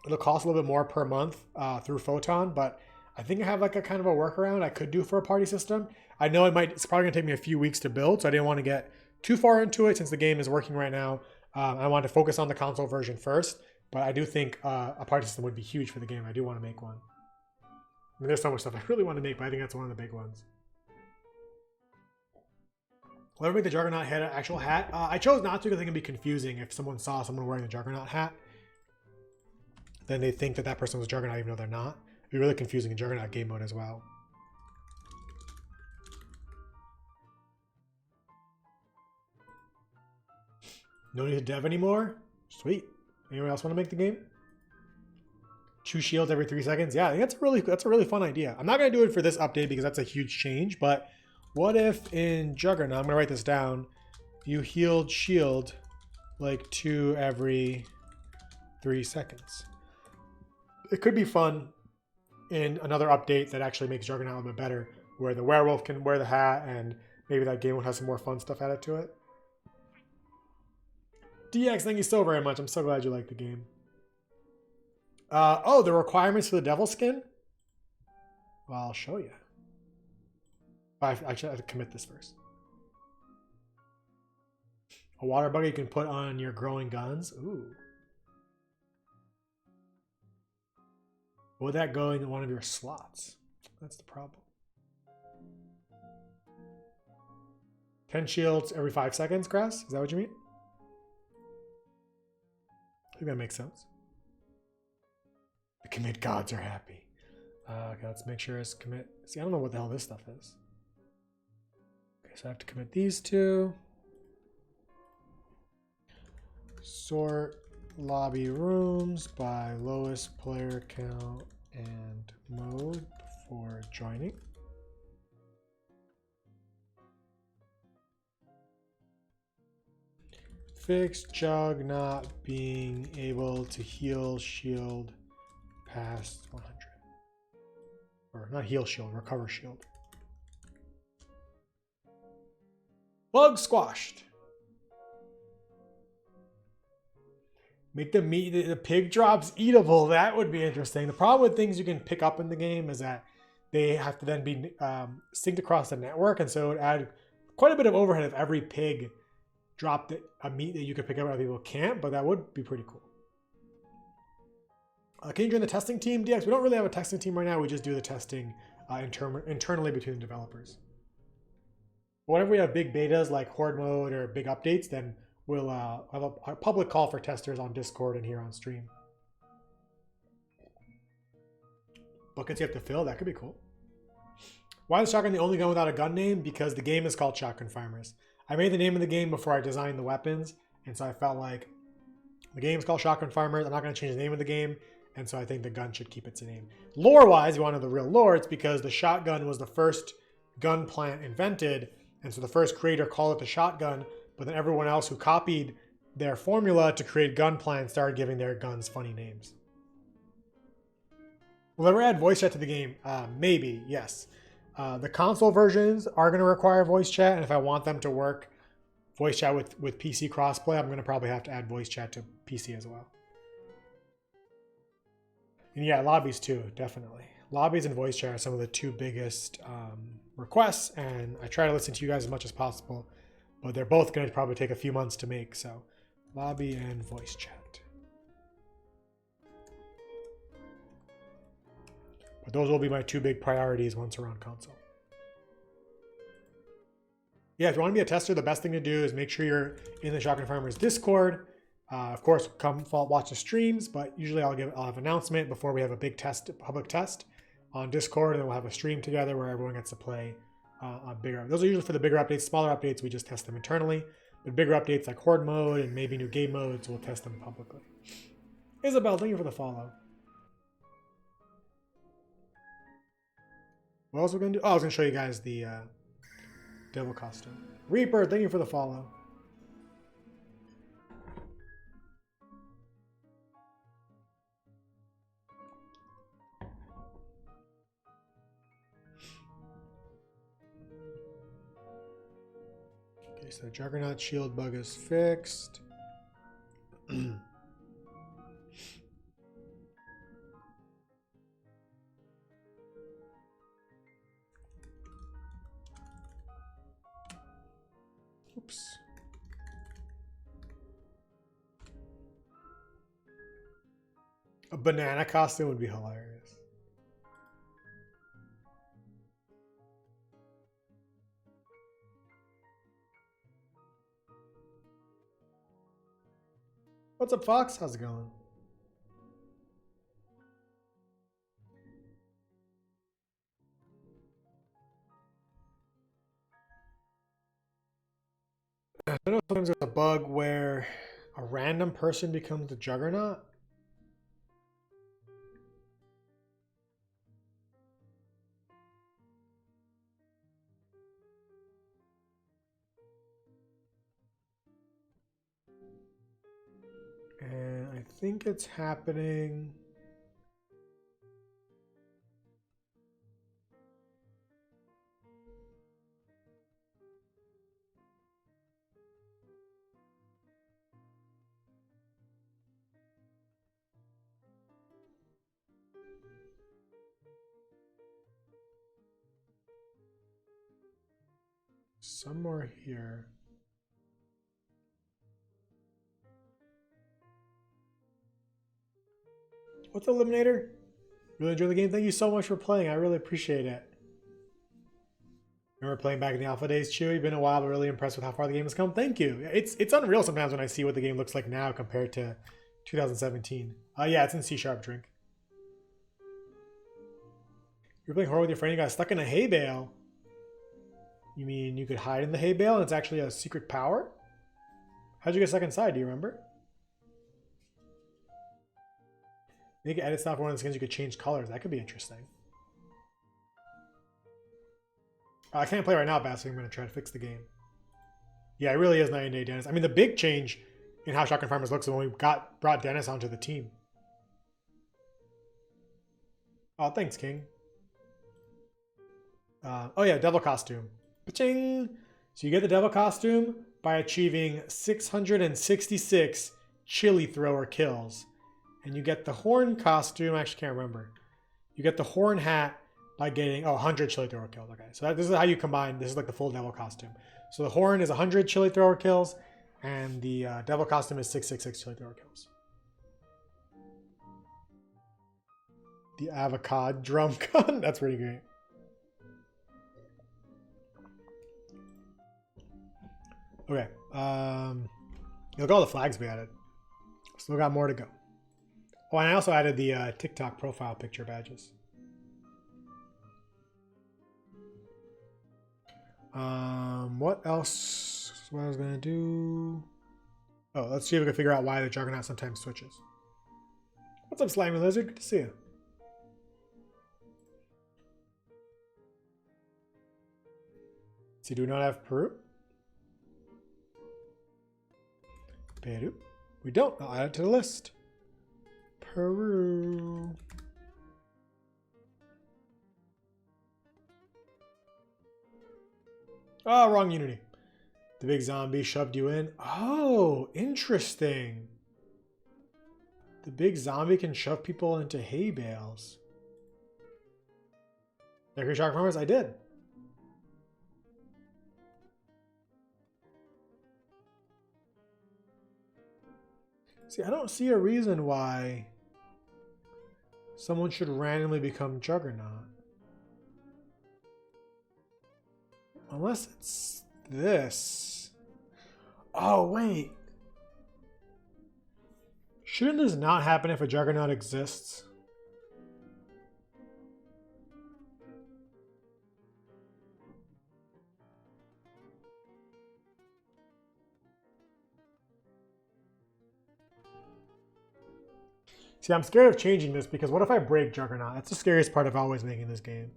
It'll cost a little bit more per month through Photon, but I think I have like a kind of a workaround I could do for a party system. I know it's probably gonna take me a few weeks to build, so I didn't want to get too far into it since the game is working right now. I wanted to focus on the console version first, but I do think a party system would be huge for the game. I do want to make one. I mean, there's so much stuff I really want to make, but I think that's one of the big ones. Will I ever make the Juggernaut head an actual hat? I chose not to because I think it'd be confusing if someone saw someone wearing the Juggernaut hat. Then they think that person was Juggernaut even though they're not. It'd be really confusing in Juggernaut game mode as well. No need to dev anymore? Sweet. Anyone else want to make the game? Choose shields every 3 seconds? Yeah, I think that's a really fun idea. I'm not going to do it for this update because that's a huge change, but what if in Juggernaut, I'm going to write this down, you healed shield like 2 every 3 seconds? It could be fun in another update that actually makes Juggernaut a little bit better, where the werewolf can wear the hat and maybe that game will have some more fun stuff added to it. DX, thank you so very much. I'm so glad you like the game. Oh, the requirements for the devil skin? Well, I'll show you. I should have to commit this first. A water buggy you can put on your growing guns. Ooh. Would that go into one of your slots? That's the problem. 10 shields every 5 seconds, Grass? Is that what you mean? I think that makes sense. The commit gods are happy. Okay, let's make sure it's commit. See, I don't know what the hell this stuff is. Okay, so I have to commit these two. Sort lobby rooms by lowest player count and mode before joining. Fix Jug not being able to heal shield past 100. Or not heal shield, recover shield. Bug squashed. Make the meat, the pig drops eatable. That would be interesting. The problem with things you can pick up in the game is that they have to then be synced across the network, and so it would add quite a bit of overhead if every pig dropped a meat that you could pick up and other people can't, but that would be pretty cool. Can you join the testing team, DX? We don't really have a testing team right now. We just do the testing internally between the developers. Whenever we have big betas like Horde mode or big updates, then we'll have a public call for testers on Discord and here on stream. Buckets you have to fill, that could be cool. Why is Shotgun the only gun without a gun name? Because the game is called Shotgun Farmers. I made the name of the game before I designed the weapons, and so I felt like the game's called Shotgun Farmers. I'm not going to change the name of the game, and so I think the gun should keep its name. Lore-wise, if you want to know the real lore, it's because the shotgun was the first gun plant invented, and so the first creator called it the shotgun, but then everyone else who copied their formula to create gun plants started giving their guns funny names. Will ever add voice chat to the game? Maybe, yes. The console versions are going to require voice chat, and if I want them to work voice chat with PC crossplay, I'm going to probably have to add voice chat to PC as well. And yeah, lobbies too, definitely. Lobbies and voice chat are some of the two biggest requests, and I try to listen to you guys as much as possible, but they're both going to probably take a few months to make, so lobby and voice chat. But those will be my two big priorities once we're on console. Yeah, if you want to be a tester, the best thing to do is make sure you're in the Shotgun Farmers Discord. Of course, come watch the streams, but usually I'll have an announcement before we have a big public test on Discord, and then we'll have a stream together where everyone gets to play on bigger. Those are usually for the bigger updates. Smaller updates, we just test them internally. But bigger updates like Horde mode and maybe new game modes, we'll test them publicly. Isabel, thank you for the follow. What else are we going to do? Oh, I was going to show you guys the devil costume. Reaper, thank you for the follow. Okay, so Juggernaut shield bug is fixed. Oops. A banana costume would be hilarious. What's up, Fox? How's it going? I know sometimes there's a bug where a random person becomes the Juggernaut. And I think it's happening. Somewhere here. What's up, Eliminator? Really enjoy the game. Thank you so much for playing. I really appreciate it. Remember playing back in the alpha days, Chewy? Been a while, but really impressed with how far the game has come. Thank you. It's unreal sometimes when I see what the game looks like now compared to 2017. Yeah, it's in C# drink. You're playing horror with your friend, you got stuck in a hay bale. You mean you could hide in the hay bale and it's actually a secret power? How'd you get stuck inside? Do you remember? Make edit stuff for one of the skins you could change colors. That could be interesting. I can't play right now, Bass. I'm going to try to fix the game. Yeah, it really is night and day, Dennis. I mean, the big change in how Shotgun Farmers looks is when we brought Dennis onto the team. Oh, thanks, King. Oh yeah, devil costume. Pa-ching! So you get the devil costume by achieving 666 chili thrower kills. And you get the horn costume. I actually can't remember. You get the horn hat by getting 100 chili thrower kills. Okay, so this is how you combine. This is like the full devil costume. So the horn is 100 chili thrower kills, and the devil costume is 666 chili thrower kills. The avocado drum gun. That's pretty great. Okay. Look at all the flags we added. Still got more to go. Oh, and I also added the TikTok profile picture badges. What else? What I was gonna do? Oh, let's see if we can figure out why the Juggernaut sometimes switches. What's up, Slimy Lizard? Good to see you. So do we not have Peru? Peru. We don't. I'll add it to the list. Peru. Oh, wrong Unity. The big zombie shoved you in. Oh, interesting. The big zombie can shove people into hay bales. Agree, Shock Farmers? I did. See, I don't see a reason why someone should randomly become Juggernaut. Unless it's this. Oh, wait. Shouldn't this not happen if a Juggernaut exists? See, I'm scared of changing this because what if I break Juggernaut? That's the scariest part of always making this game.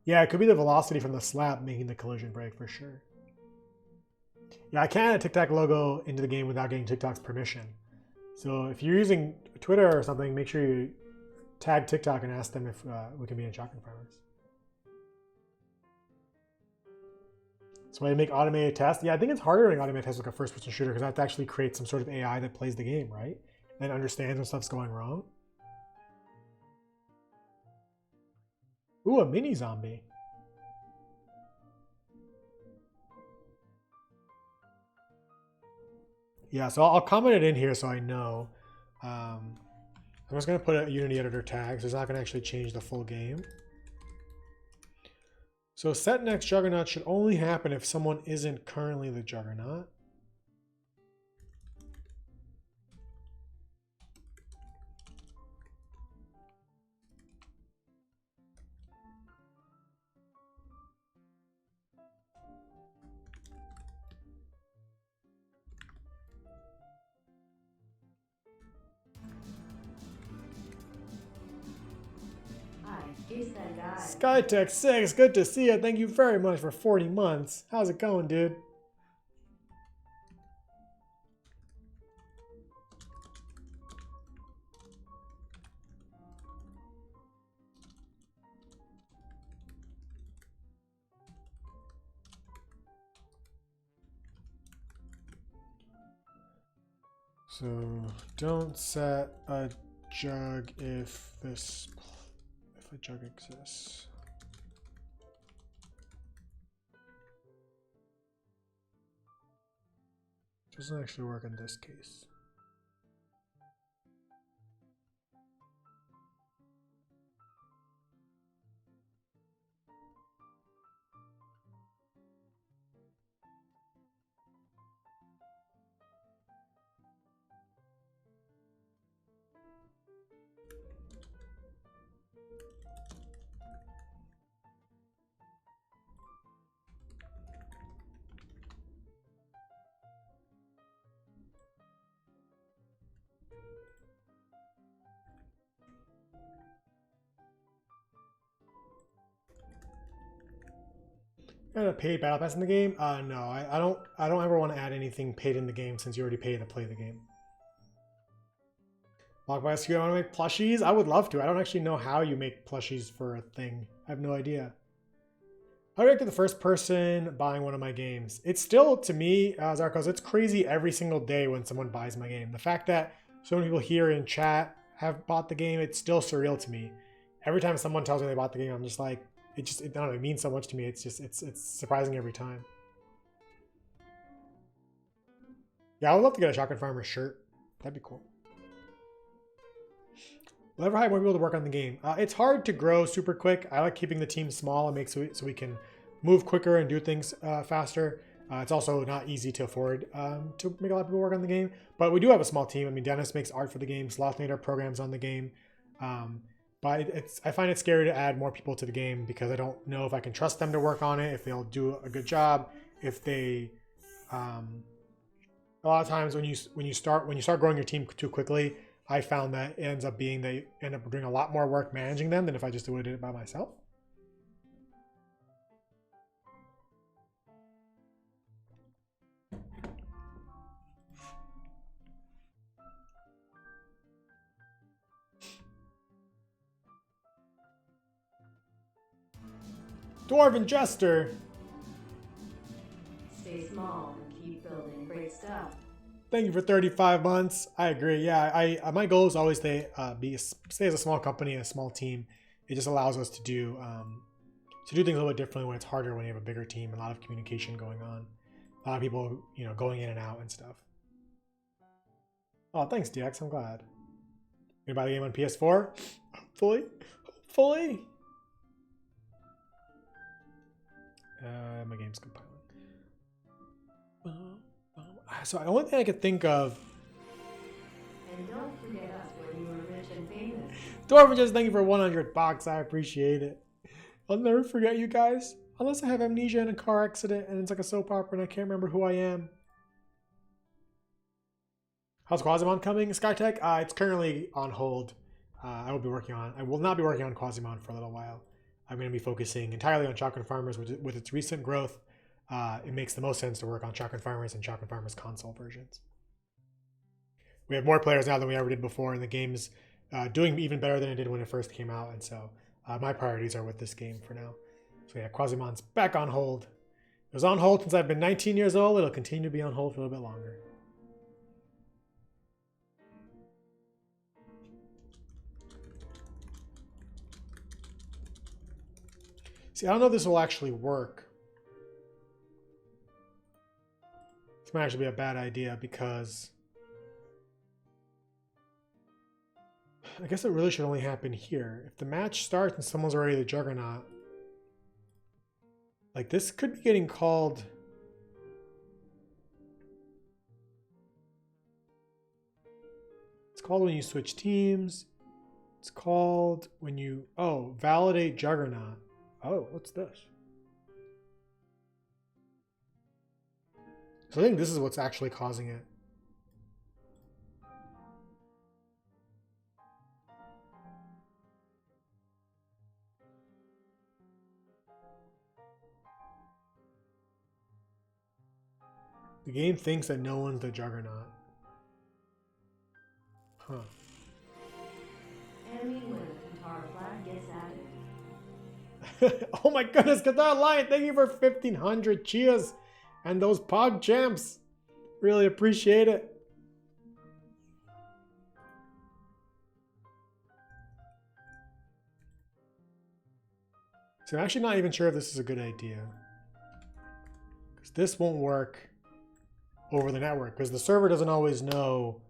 Yeah, it could be the velocity from the slap making the collision break for sure. Yeah, I can't add a TikTok logo into the game without getting TikTok's permission. So if you're using Twitter or something, make sure you tag TikTok and ask them if we can be in Shotgun Farmers. So when I make automated tests, yeah, I think it's harder to make automated tests like a first-person shooter because I have to actually create some sort of AI that plays the game, right? And understands when stuff's going wrong. Ooh, a mini zombie. Yeah, so I'll comment it in here so I know. I'm just going to put a Unity editor tag, so it's not going to actually change the full game. So set next Juggernaut should only happen if someone isn't currently the Juggernaut. It's that guy. Skytech6, good to see you. Thank you very much for 40 months. How's it going, dude? So don't set a jug if a jug exists. Doesn't actually work in this case. And a paid battle pass in the game? No, I don't ever want to add anything paid in the game since you already pay to play the game. Blockbuster, you want to make plushies? I would love to. I don't actually know how you make plushies for a thing. I have no idea. I react to the first person buying one of my games. It's still, to me, Zarkos, it's crazy every single day when someone buys my game. The fact that so many people here in chat have bought the game, it's still surreal to me. Every time someone tells me they bought the game, I'm just like, I don't know, it means so much to me. It's surprising every time. Yeah, I would love to get a Shotgun Farmer shirt. That'd be cool. We'll ever hire more people to work on the game. It's hard to grow super quick. I like keeping the team small and so we can move quicker and do things faster. It's also not easy to afford to make a lot of people work on the game. But we do have a small team. I mean, Dennis makes art for the game. Slothnader programs on the game. But I find it scary to add more people to the game because I don't know if I can trust them to work on it, if they'll do a good job, if they... a lot of times when you start growing your team too quickly, I found that it ends up being they end up doing a lot more work managing them than if I just did it by myself. Dwarven Jester. Stay small and keep building great stuff. Thank you for 35 months. I agree. Yeah, I my goal is always stay as a small company, a small team. It just allows us to do things a little bit differently when it's harder when you have a bigger team, a lot of communication going on, a lot of people going in and out and stuff. Oh, thanks, DX. I'm glad. You gonna buy the game on PS4? Hopefully. My game's compiling. So the only thing I could think of. And don't forget us when you were rich and famous. Dwarven, just thank you for 100 bucks. I appreciate it. I'll never forget you guys. Unless I have amnesia in a car accident and it's like a soap opera and I can't remember who I am. How's Quasimon coming, Skytech? It's currently on hold. I will not be working on Quasimon for a little while. I'm going to be focusing entirely on Shotgun Farmers with its recent growth. It makes the most sense to work on Shotgun Farmers and Shotgun Farmers console versions. We have more players now than we ever did before, and the game's doing even better than it did when it first came out, and so my priorities are with this game for now. So yeah, Quasimon's back on hold. It was on hold since I've been 19 years old. It'll continue to be on hold for a little bit longer. See, I don't know if this will actually work. This might actually be a bad idea because I guess it really should only happen here. If the match starts and someone's already the Juggernaut, like this could be getting called. It's called when you switch teams. It's called when you, validate Juggernaut. Oh, what's this? So I think this is what's actually causing it. The game thinks that no one's the Juggernaut. Huh. Enemy when the Qatar flag gets added. Oh my goodness, Qatar Lion, thank you for 1,500 cheers and those pod champs. Really appreciate it. So I'm actually not even sure if this is a good idea. Because this won't work over the network. Because the server doesn't always know,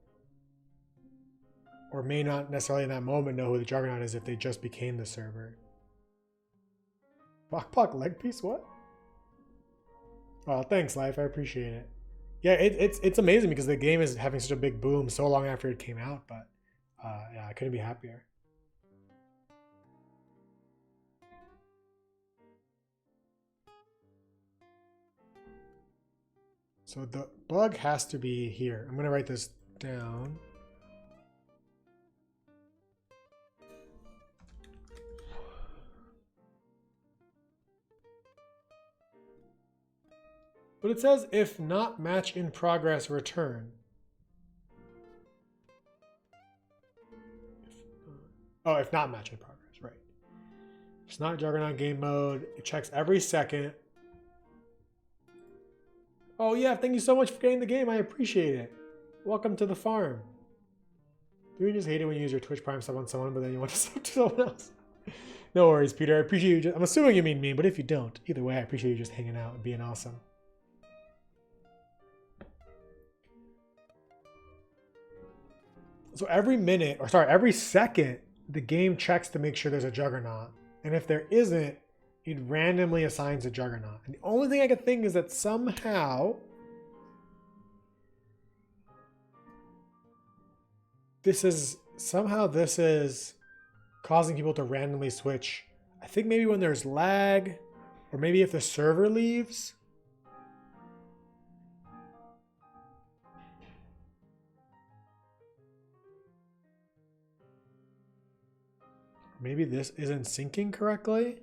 or may not necessarily in that moment know who the Juggernaut is if they just became the server. Bok leg piece, what? Oh, thanks, Life. I appreciate it. Yeah, it's amazing because the game is having such a big boom so long after it came out, but yeah, I couldn't be happier. So the bug has to be here. I'm gonna write this down. But it says if not match in progress, return. If not match in progress, right. It's not Juggernaut game mode. It checks every second. Oh yeah, thank you so much for getting the game. I appreciate it. Welcome to the farm. Do you just hate it when you use your Twitch Prime sub on someone, but then you want to sub to someone else? No worries, Peter. I appreciate you. I'm assuming you mean me, but if you don't, either way, I appreciate you just hanging out and being awesome. So every second, the game checks to make sure there's a Juggernaut. And if there isn't, it randomly assigns a Juggernaut. And the only thing I can think is that somehow this is causing people to randomly switch. I think maybe when there's lag, or maybe if the server leaves. Maybe this isn't syncing correctly.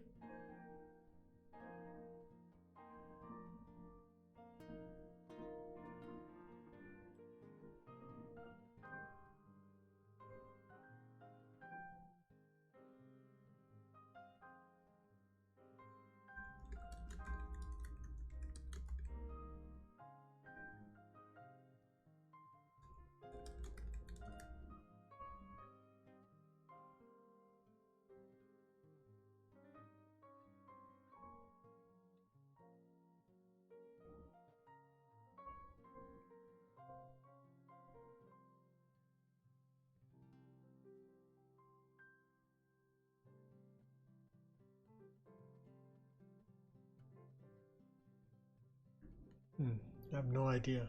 I have no idea.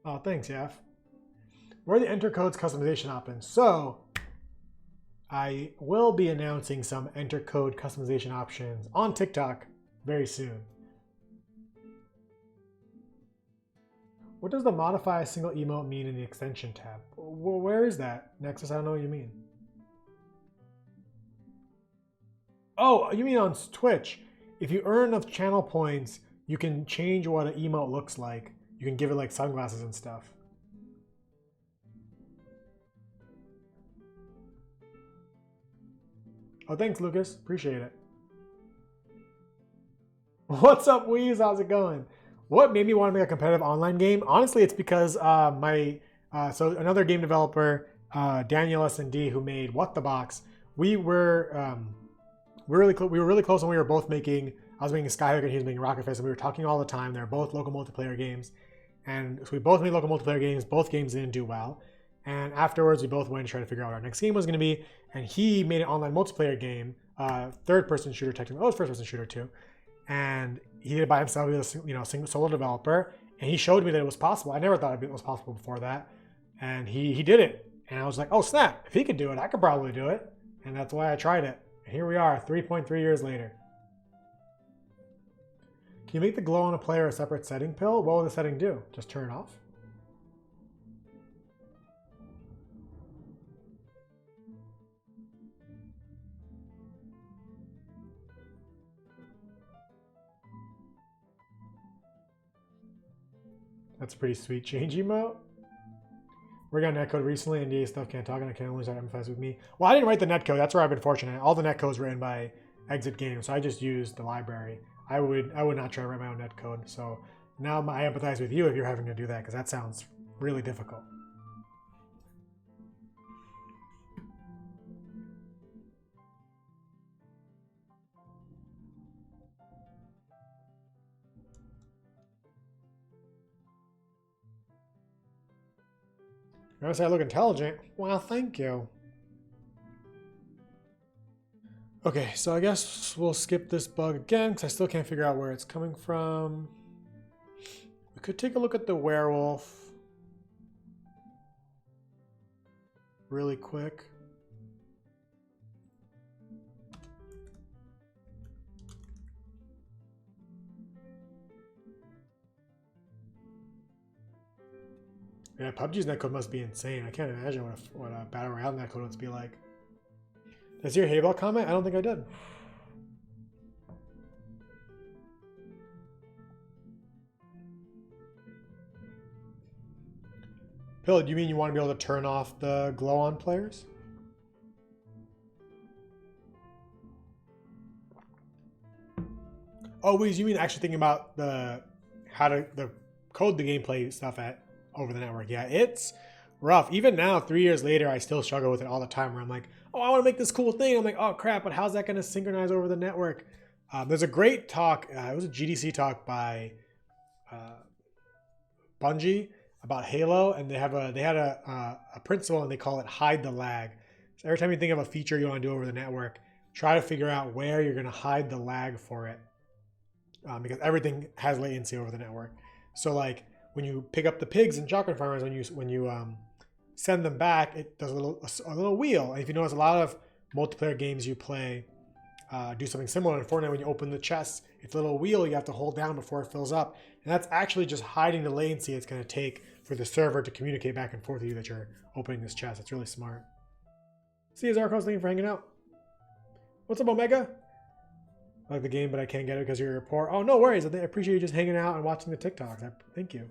Oh, thanks, Yaf. Where are the enter codes customization options? So, I will be announcing some enter code customization options on TikTok very soon. What does the modify a single emote mean in the extension tab? Where is that? Nexus, I don't know what you mean. Oh, you mean on Twitch. If you earn enough channel points, you can change what an emote looks like. You can give it like sunglasses and stuff. Oh, thanks, Lucas. Appreciate it. What's up, Weez? How's it going? What made me want to make a competitive online game? Honestly, it's because so another game developer, Daniel S&D, who made What the Box, we were really close when we were both making. I was making Skyhook and he was making Rocket Fist, and we were talking all the time. They're both local multiplayer games, and so we both made local multiplayer games. Both games didn't do well, and afterwards we both went and tried to figure out what our next game was going to be. And he made an online multiplayer game, third-person shooter technically. Oh, it's first-person shooter too, and he did it by himself. He was a single solo developer, and he showed me that it was possible. I never thought it was possible before that, and he did it, and I was like, oh snap! If he could do it, I could probably do it, and that's why I tried it. And here we are, 3.3 years later. Can you make the glow on a player a separate setting pill? What will the setting do? Just turn it off? That's a pretty sweet change emote. We got netcode recently, and NDA stuff can't talk, and I can only start empathize with me. Well, I didn't write the netcode. That's where I've been fortunate. All the netcodes written by Exit Games, so I just used the library. I would not try to write my own netcode. So now I empathize with you if you're having to do that, because that sounds really difficult. You're gonna say I look intelligent? Well, thank you. Okay, so I guess we'll skip this bug again because I still can't figure out where it's coming from. We could take a look at the werewolf really quick. Yeah, PUBG's netcode must be insane. I can't imagine what a Battle Royale netcode would be like. Did I see your Hayball comment? I don't think I did. Pill, do you mean you want to be able to turn off the glow on players? Oh, wait, you mean actually thinking about the code the gameplay stuff over the network? Yeah, it's rough. Even now, 3 years later, I still struggle with it all the time. Where I'm like, oh, I want to make this cool thing. I'm like, oh crap, but how's that going to synchronize over the network? There's a great talk. It was a GDC talk by Bungie about Halo, and they had a principle, and they call it hide the lag. So every time you think of a feature you want to do over the network, try to figure out where you're going to hide the lag for it, because everything has latency over the network. So like when you pick up the pigs and shotgun farmers, when you send them back, it does a little wheel. And if you notice, a lot of multiplayer games you play do something similar. In Fortnite, when you open the chest, it's a little wheel you have to hold down before it fills up, and that's actually just hiding the latency it's going to take for the server to communicate back and forth with you that you're opening this chest. It's really smart. See you, Zarkos. Thank you for hanging out. What's up, Omega? I like the game, but I can't get it because you're poor. Oh, no worries. I appreciate you just hanging out and watching the TikToks. Thank you.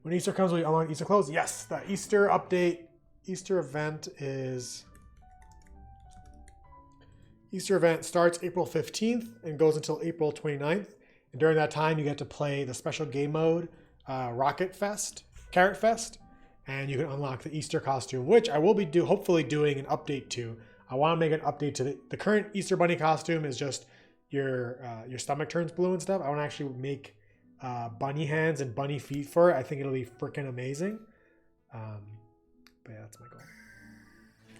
When Easter comes, will you unlock Easter clothes? Yes, the Easter update, Easter event starts April 15th and goes until April 29th. And during that time, you get to play the special game mode, Carrot Fest, and you can unlock the Easter costume, which I will be hopefully doing an update to. I want to make an update to the current Easter Bunny costume is just your stomach turns blue and stuff. I want to actually make bunny hands and bunny feet for it. I think it'll be freaking amazing. But yeah, that's my goal.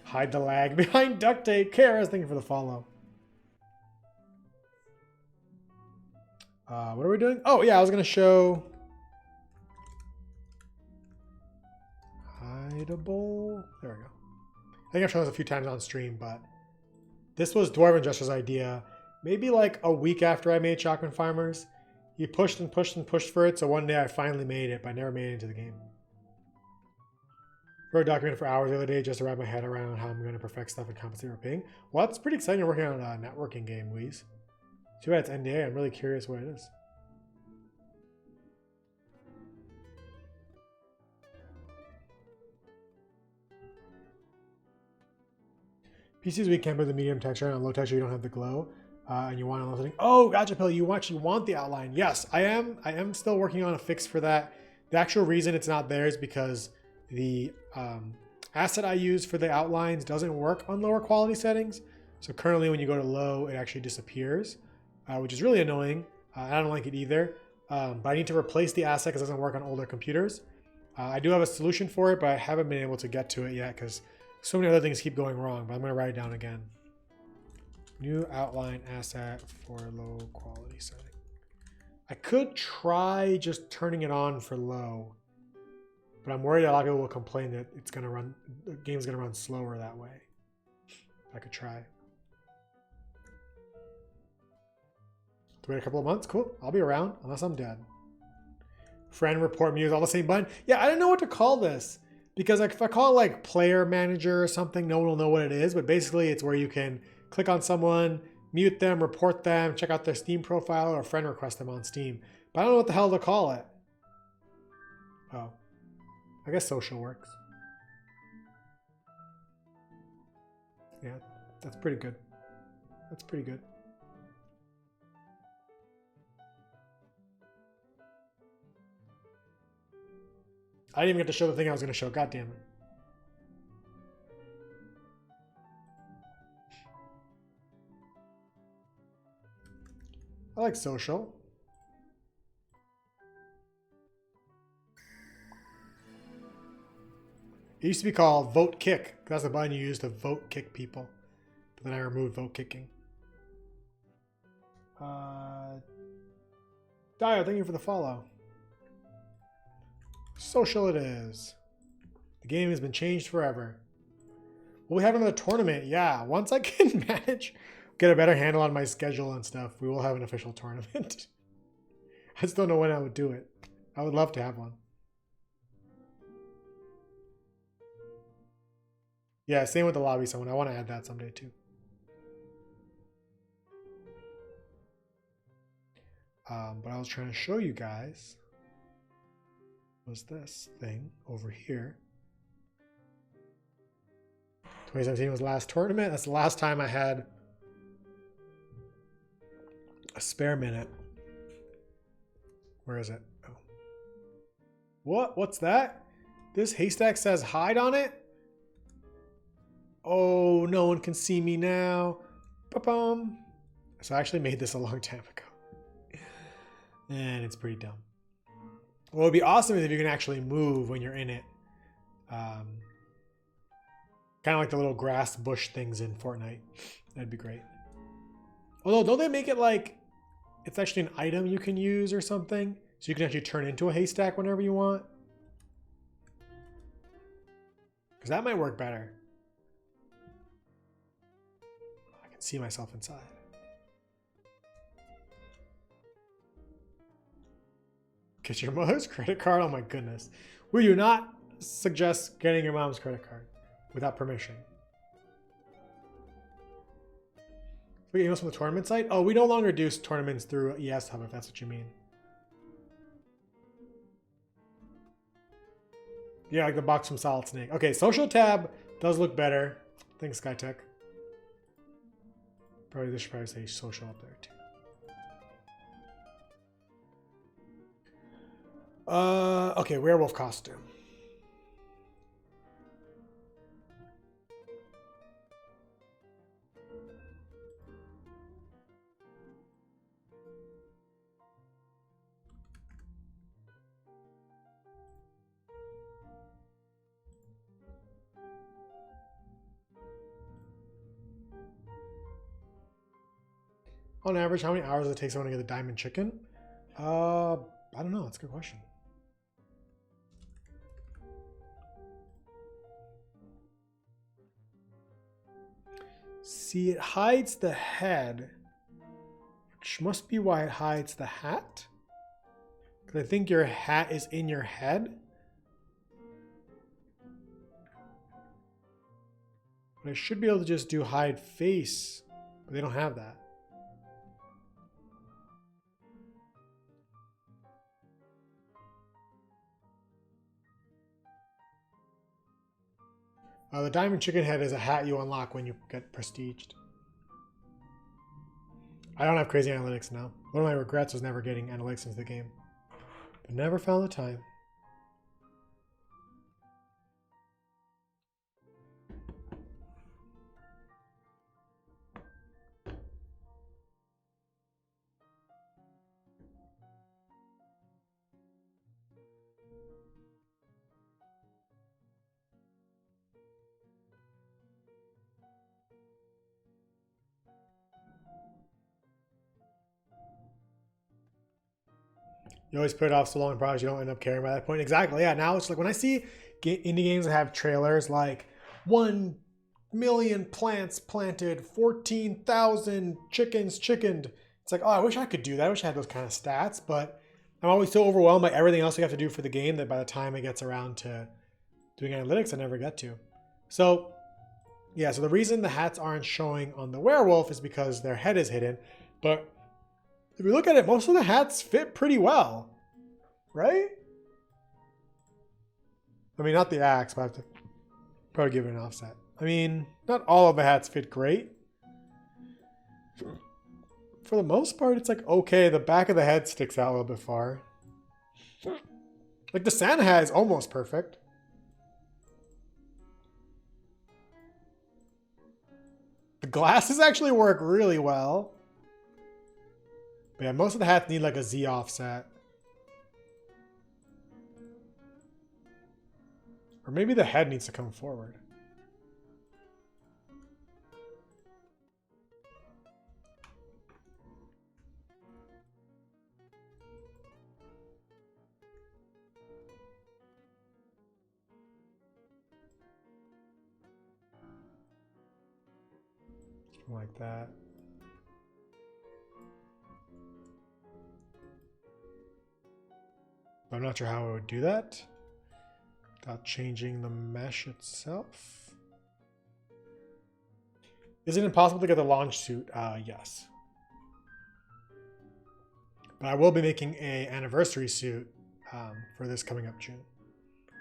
Hide the lag behind duct tape. Kara's, thank you for the follow. What are we doing? Oh yeah, I was gonna show hideable. There we go. I think I've shown this a few times on stream, but this was Dwarven Jester's idea. Maybe like a week after I made Shotgun Farmers. He pushed and pushed and pushed for it, so one day I finally made it, but I never made it into the game. I wrote a document for hours the other day just to wrap my head around how I'm going to perfect stuff and compensate for ping. Well, that's pretty exciting. You're working on a networking game, Weez. Too bad it's NDA. I'm really curious what it is. PC's weak can't put the medium texture, and on low texture you don't have the glow, and you want to something. Oh, gotcha, Pill. You actually want the outline. Yes, I am. I am still working on a fix for that. The actual reason it's not there is because the asset I use for the outlines doesn't work on lower quality settings. So currently when you go to low, it actually disappears, which is really annoying. I don't like it either, but I need to replace the asset because it doesn't work on older computers. I do have a solution for it, but I haven't been able to get to it yet because so many other things keep going wrong, but I'm going to write it down again. New outline asset for low quality setting. I could try just turning it on for low, but I'm worried that a lot of people will complain that it's going to run, the game's going to run slower that way. I could try. Wait a couple of months? Cool. I'll be around unless I'm dead. Friend, report, muse, all the same button. Yeah, I didn't know what to call this. Because like if I call it like player manager or something, no one will know what it is. But basically it's where you can click on someone, mute them, report them, check out their Steam profile, or friend request them on Steam. But I don't know what the hell to call it. Oh. I guess social works. Yeah, that's pretty good. That's pretty good. I didn't even get to show the thing I was going to show. God damn it. I like social. It used to be called vote kick. That's the button you use to vote kick people. But then I removed vote kicking. Dio, thank you for the follow. Social it is. The game has been changed forever. Will we have another tournament? Yeah, once I can manage, get a better handle on my schedule and stuff, we will have an official tournament. I just don't know when I would do it. I would love to have one. Yeah, same with the lobby someone. I want to add that someday too. But I was trying to show you guys was this thing over here. 2017 was the last tournament. That's the last time I had A spare minute. Where is it? Oh. What? What's that? This haystack says hide on it? Oh, no one can see me now. Ba-bum. So I actually made this a long time ago. And it's pretty dumb. What would be awesome is if you can actually move when you're in it. Kind of like the little grass bush things in Fortnite. That'd be great. Although, don't they make it like it's actually an item you can use or something? So you can actually turn into a haystack whenever you want? Because that might work better. I can see myself inside. Get your mother's credit card? Oh my goodness. We do not suggest getting your mom's credit card without permission. We get emails from the tournament site? Oh, we no longer do tournaments through ES Hub, if that's what you mean. Yeah, like the box from Solid Snake. Okay, social tab does look better. Thanks, SkyTech. Probably this should probably say social up there too. Okay, werewolf costume. On average, how many hours does it take someone to get a diamond chicken? I don't know. That's a good question. See, it hides the head, which must be why it hides the hat. Because I think your hat is in your head. But I should be able to just do hide face, but they don't have that. The diamond chicken head is a hat you unlock when you get prestiged. I don't have crazy analytics now. One of my regrets was never getting analytics into the game. But never found the time. You always put it off so long in progress, you don't end up caring by that point. Exactly, yeah. Now it's like when I see indie games that have trailers like 1 million plants planted, 14,000 chickens chickened. It's like, oh, I wish I could do that. I wish I had those kind of stats, but I'm always so overwhelmed by everything else you have to do for the game that by the time it gets around to doing analytics, I never get to. So, yeah, so the reason the hats aren't showing on the werewolf is because their head is hidden, but if you look at it, most of the hats fit pretty well, right? I mean, not the axe, but I have to probably give it an offset. I mean, not all of the hats fit great. For the most part, it's like, okay, the back of the head sticks out a little bit far. Like the Santa hat is almost perfect. The glasses actually work really well. But yeah, most of the hats need like a Z offset. Or maybe the head needs to come forward. Something like that. I'm not sure how I would do that without changing the mesh itself. Is it impossible to get the launch suit? Yes. But I will be making an anniversary suit for this coming up June.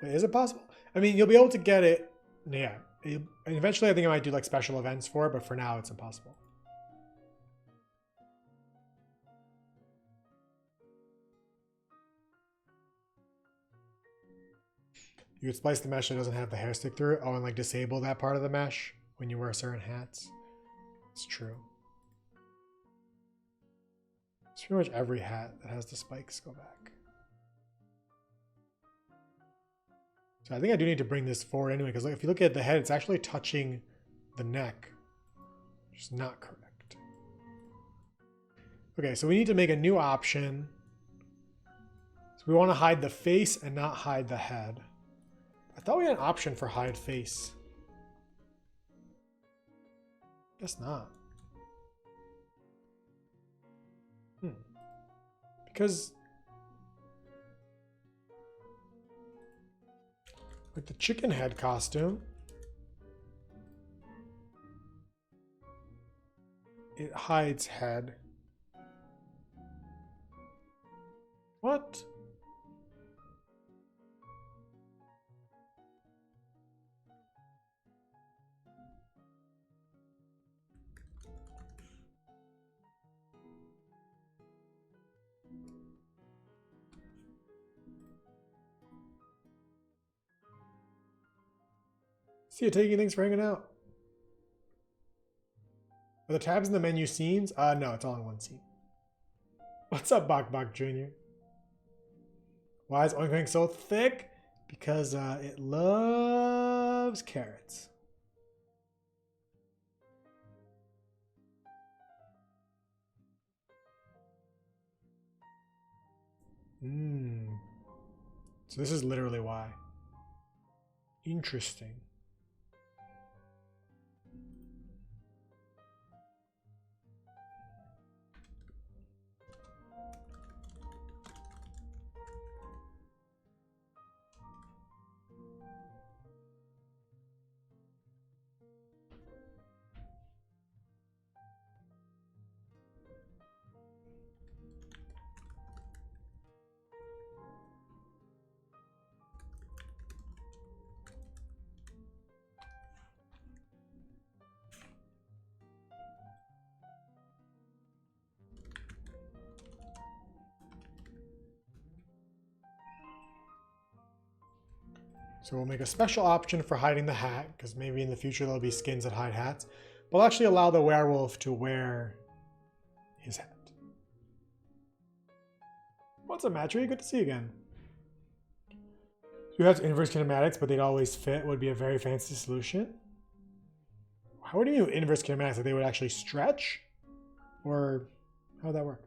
Wait, is it possible? I mean, you'll be able to get it. Yeah. And eventually, I think I might do like special events for it, but for now, it's impossible. You could splice the mesh that doesn't have the hair stick through it. Oh, and like disable that part of the mesh when you wear certain hats. It's true. It's pretty much every hat that has the spikes go back. So I think I do need to bring this forward anyway, because if you look at the head, it's actually touching the neck, which is not correct. Okay, so we need to make a new option. So we want to hide the face and not hide the head. I thought we had an option for hide face. Guess not. Because with the chicken head costume, it hides head. What? See you taking, thanks for hanging out. Are the tabs in the menu scenes? No, it's all in one scene. What's up, Bok Bok Jr.? Why is Oink Oink so thick? Because it loves carrots. So this is literally why. Interesting. So we'll make a special option for hiding the hat, because maybe in the future there'll be skins that hide hats. But we'll actually allow the werewolf to wear his hat. What's up, Matry? Good to see you again. You have inverse kinematics, but they'd always fit would be a very fancy solution. How would you do inverse kinematics? Like they would actually stretch? Or how would that work?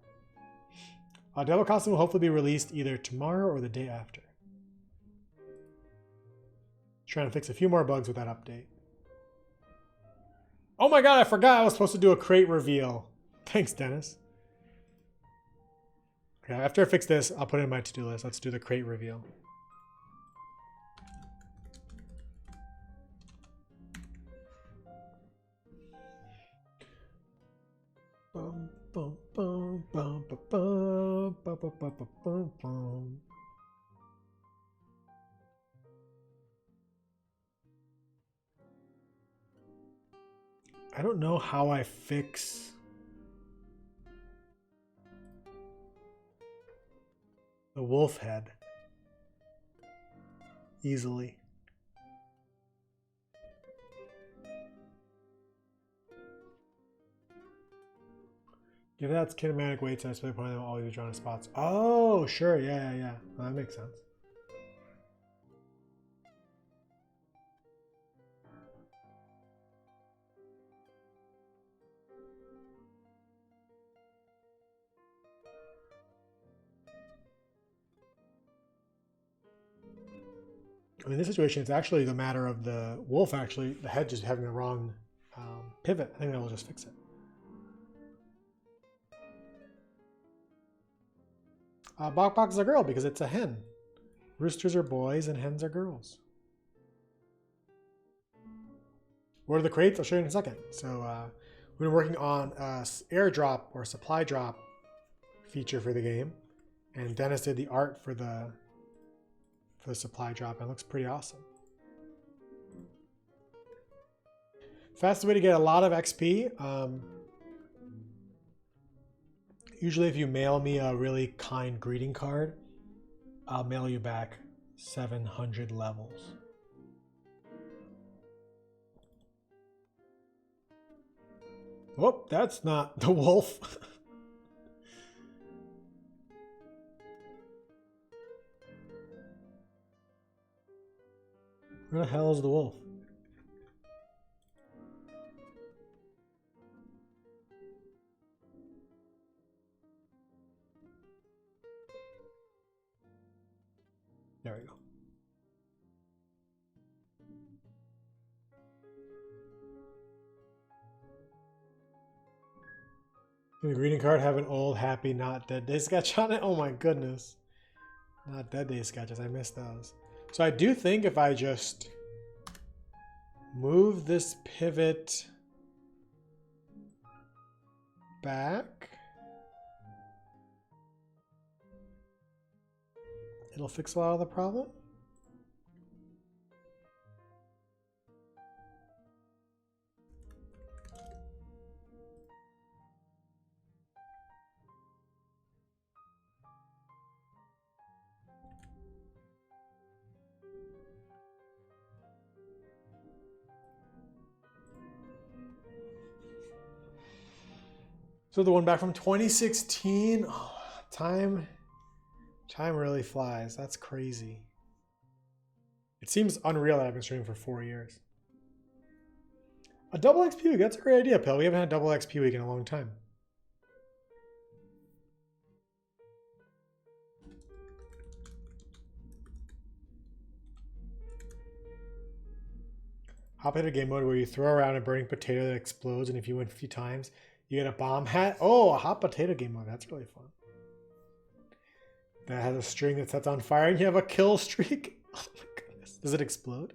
Devil Costume will hopefully be released either tomorrow or the day after. Trying to fix a few more bugs with that update. Oh my god, I forgot I was supposed to do a crate reveal. Thanks, Dennis. Okay, after I fix this, I'll put it in my to-do list. Let's do the crate reveal. Bum, bum, bum, bum, bum, bum, bum, bum, bum, bum, bum. I don't know how I fix the wolf head easily. Give that kinematic weights and I split point them always be drawn in spots. Oh, sure, yeah. Well, that makes sense. I mean, in this situation, it's actually the matter of the wolf actually, the head just having the wrong pivot. I think that will just fix it. Bok Bok's a girl because it's a hen. Roosters are boys and hens are girls. What are the crates? I'll show you in a second. So we've been working on airdrop or supply drop feature for the game. And Dennis did the art for the supply drop, and it looks pretty awesome. Fastest way to get a lot of XP. Usually if you mail me a really kind greeting card, I'll mail you back 700 levels. Oh, that's not the wolf. Where the hell is the wolf? There we go. Can the greeting card have an old, happy, not dead day sketch on it? Oh my goodness. Not dead day sketches. I missed those. So I do think if I just move this pivot back, it'll fix a lot of the problem. So the one back from 2016, oh, time really flies. That's crazy. It seems unreal that I've been streaming for 4 years. A double XP week, that's a great idea, Pill. We haven't had double XP week in a long time. Hop into game mode where you throw around a burning potato that explodes, and if you win 50 times, you get a bomb hat. Oh, a hot potato game mode. That's really fun. That has a string that sets on fire and you have a kill streak. Oh my goodness. Does it explode?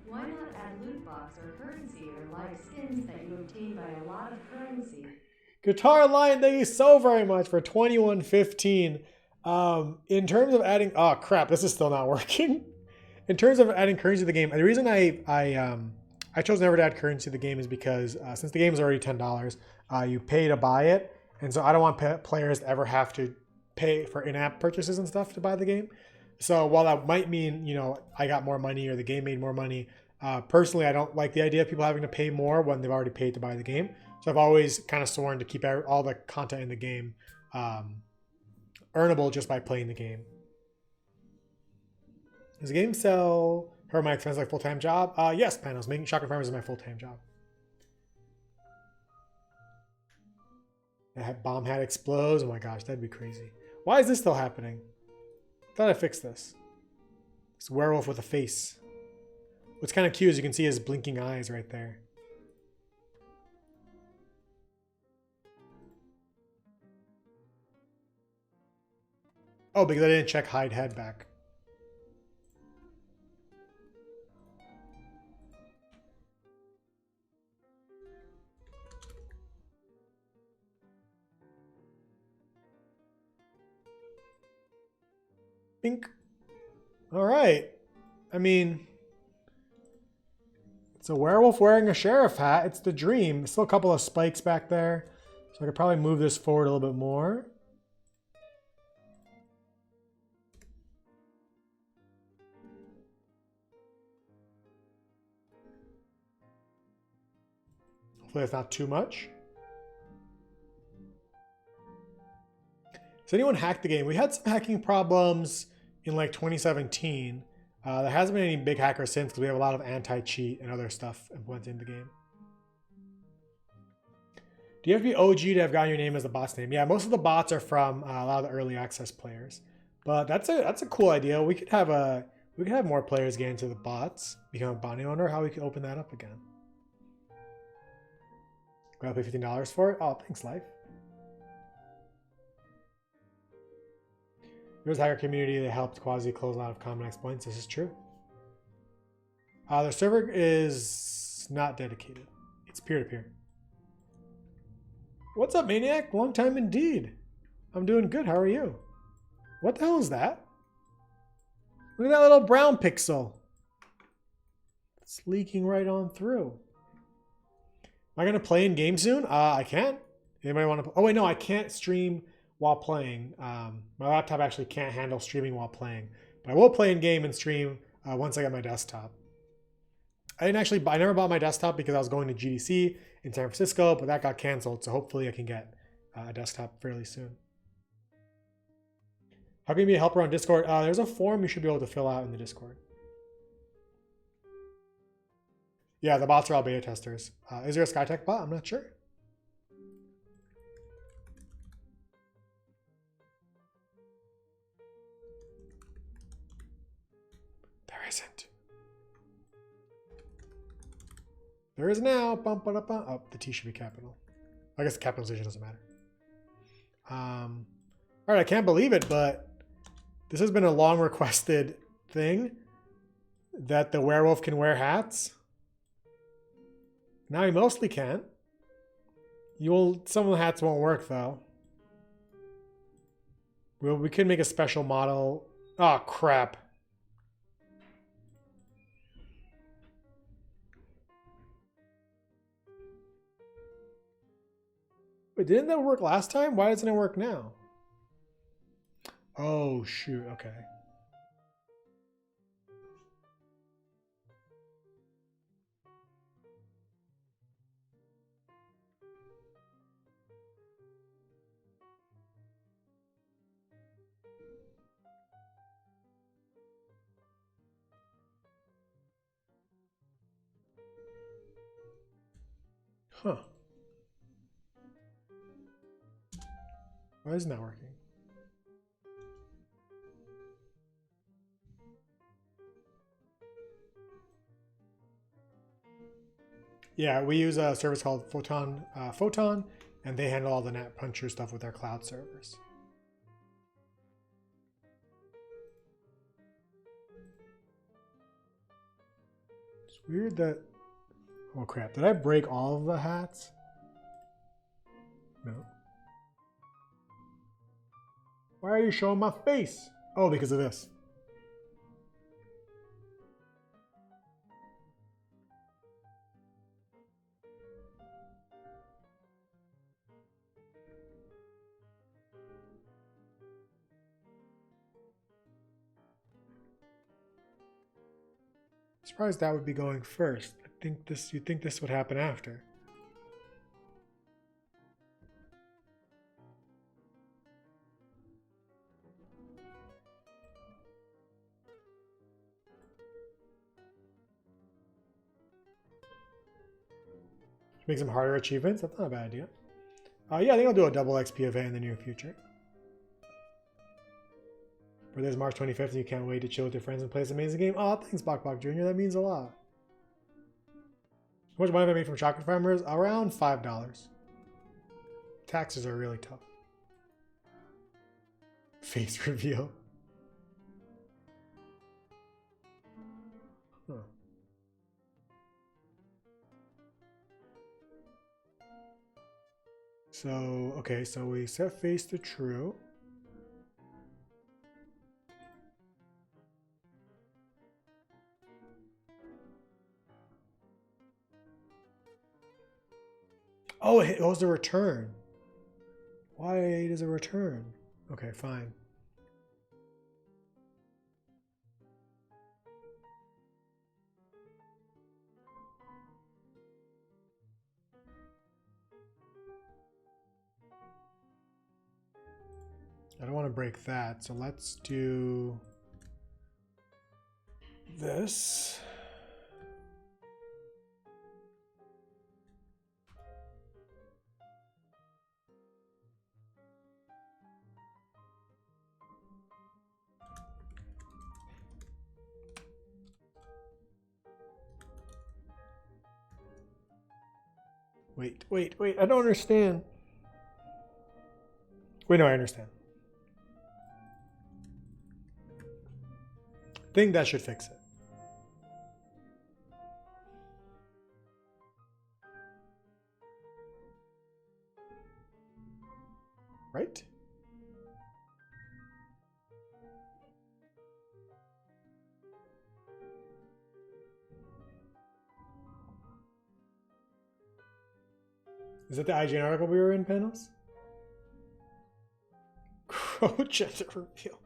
Why not add loot box or currency or live skins that you obtain by a lot of currency? Guitar Lion, thank you so very much for 2115. In terms of adding, oh crap, this is still not working. In terms of adding currency to the game, the reason I chose never to add currency to the game is because since the game is already $10, you pay to buy it, and so I don't want players to ever have to pay for in-app purchases and stuff to buy the game. So while that might mean, you know, I got more money or the game made more money, personally I don't like the idea of people having to pay more when they've already paid to buy the game. So I've always kind of sworn to keep all the content in the game earnable just by playing the game. Does the game sell her my expense like full-time job? Yes, Panos. Making Shotgun Farmers is my full-time job. That bomb hat explodes. Oh my gosh, that'd be crazy. Why is this still happening? I thought I fixed this. It's a werewolf with a face. What's kind of cute is you can see his blinking eyes right there. Oh, because I didn't check hide head back. Bink. All right. I mean, it's a werewolf wearing a sheriff hat. It's the dream. There's still a couple of spikes back there. So I could probably move this forward a little bit more. Hopefully that's not too much. Has anyone hacked the game? We had some hacking problems in like 2017. There hasn't been any big hackers since because we have a lot of anti-cheat and other stuff implemented in the game. Do you have to be OG to have gotten your name as the bot's name? Yeah, most of the bots are from a lot of the early access players. But that's a cool idea. We could have more players get into the bots, become a bot name. I wonder how we could open that up again. Gotta pay $15 for it? Oh, thanks, Life. There's a hacker community that helped Quasi close a lot of common exploits. This is true. The server is not dedicated. It's peer-to-peer. What's up, Maniac? Long time indeed. I'm doing good. How are you? What the hell is that? Look at that little brown pixel. It's leaking right on through. I gonna play in game soon? I can't. Anybody want to? Oh wait, no, I can't stream while playing. My laptop actually can't handle streaming while playing, but I will play in game and stream once I get my desktop. I never bought my desktop because I was going to GDC in San Francisco, but that got canceled. So hopefully I can get a desktop fairly soon. How can you be a helper on Discord? There's a form you should be able to fill out in the Discord. Yeah, the bots are all beta testers. Is there a Skytech bot? I'm not sure. There isn't. There is now. Bum, ba, da, bum. Oh, the T should be capital. I guess the capitalization doesn't matter. All right, I can't believe it, but this has been a long requested thing that the werewolf can wear hats. Now he mostly can. Some of the hats won't work though. We could make a special model. Oh crap. But didn't that work last time? Why doesn't it work now? Oh shoot, okay. Huh. Why isn't that working? Yeah, we use a service called Photon, and they handle all the net puncher stuff with their cloud servers. It's weird that... Oh crap, did I break all of the hats? No. Why are you showing my face? Oh, because of this. Surprised that would be going first. You'd think this would happen after. Make some harder achievements. That's not a bad idea. Yeah, I think I'll do a double XP event in the near future. But there's March 25th and you can't wait to chill with your friends and play this amazing game. Oh, thanks, Bok Jr. That means a lot. How much money have I made from chocolate farmers? Around $5. Taxes are really tough. Face reveal. Huh. So, okay, so we set face to true. Oh, it was a return. Why does it return? Okay, fine. I don't want to break that, so let's do this. Wait, I don't understand. Wait, no, I understand. I think that should fix it. Right? Is that the IGN article we were in, Panos? Crow gender reveal.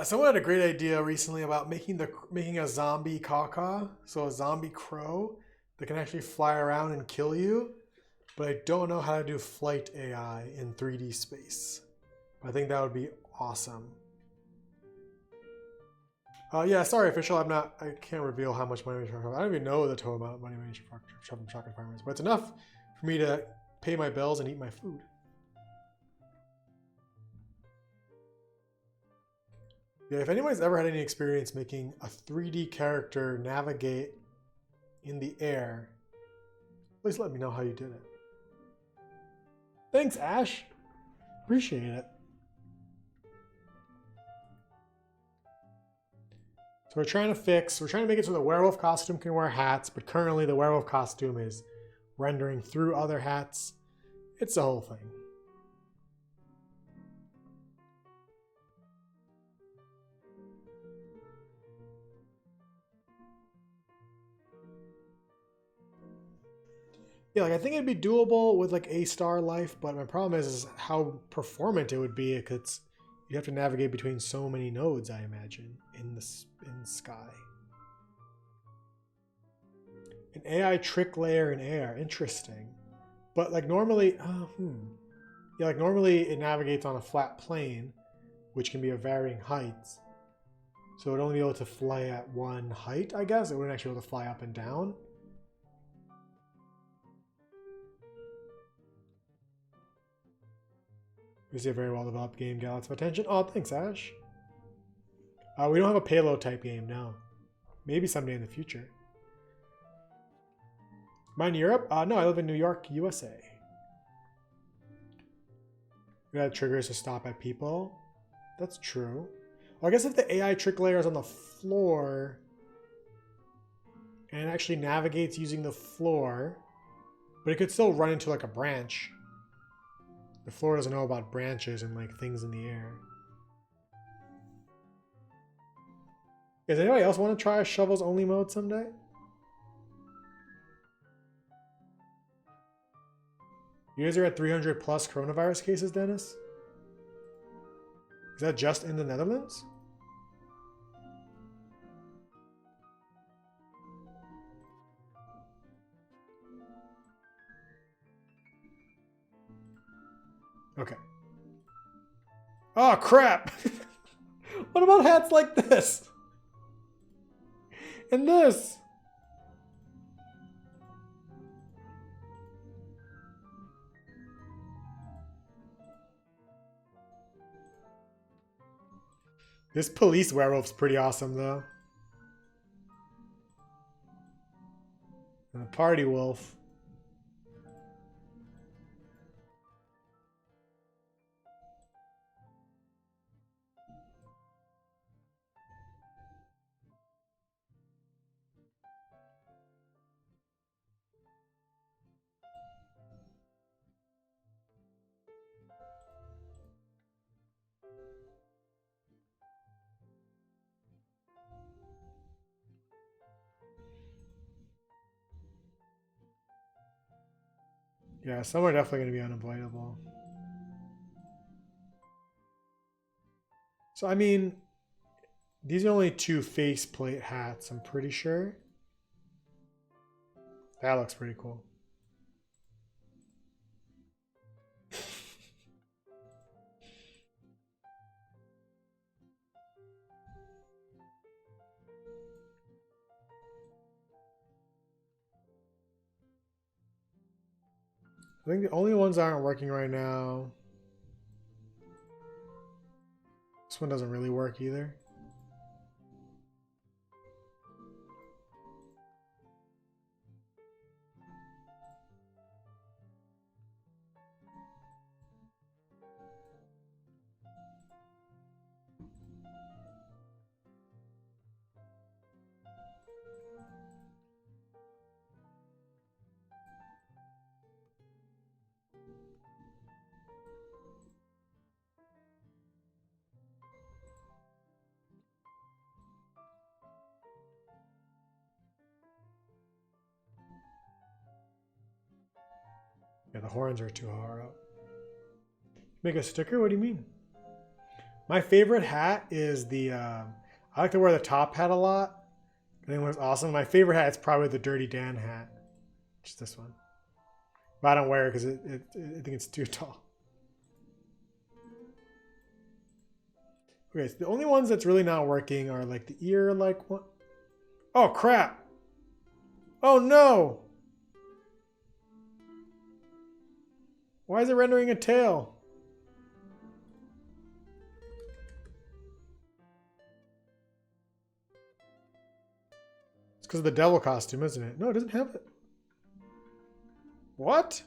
Someone had a great idea recently about making a zombie caca, so a zombie crow that can actually fly around and kill you. But I don't know how to do flight AI in 3D space. I think that would be awesome. Yeah, sorry, official. I can't reveal how much money I don't even know the total amount of money from Shotgun Farmers, but it's enough for me to pay my bills and eat my food. Yeah, if anyone's ever had any experience making a 3D character navigate in the air, please let me know how you did it. Thanks, Ash. Appreciate it. So we're trying to make it so the werewolf costume can wear hats, but currently the werewolf costume is rendering through other hats. It's the whole thing. Yeah, like I think it'd be doable with like A-star life, but my problem is how performant it would be because you have to navigate between so many nodes, I imagine, in the sky. An AI trick layer in air, interesting. But like normally, yeah, like normally it navigates on a flat plane, which can be of varying heights. So it would only be able to fly at one height, I guess. It wouldn't actually be able to fly up and down. This is a very well developed game, got lots of attention. Oh, thanks, Ash. We don't have a payload type game, no. Maybe someday in the future. Mine Europe? No, I live in New York, USA. We had triggers to stop at people. That's true. Well, I guess if the AI trick layer is on the floor and it actually navigates using the floor, but it could still run into like a branch. The floor doesn't know about branches and like things in the air. Does anybody else want to try a shovels only mode someday? You guys are at 300 plus coronavirus cases, Dennis? Is that just in the Netherlands? Okay. Oh, crap! What about hats like this? And this? This police werewolf's pretty awesome, though. And a party wolf. Yeah, some are definitely going to be unavoidable. So, I mean, these are only 2 faceplate hats, I'm pretty sure. That looks pretty cool. I think the only ones that aren't working right now. This one doesn't really work either. Yeah, the horns are too hard up. Make a sticker? What do you mean? My favorite hat is the, I like to wear the top hat a lot. I think it looks awesome. My favorite hat is probably the Dirty Dan hat. Just this one. But I don't wear it because I think it's too tall. Okay, so the only ones that's really not working are like the ear, like what? Oh, crap. Oh, no. Why is it rendering a tail? It's because of the devil costume, isn't it? No, it doesn't have it. What?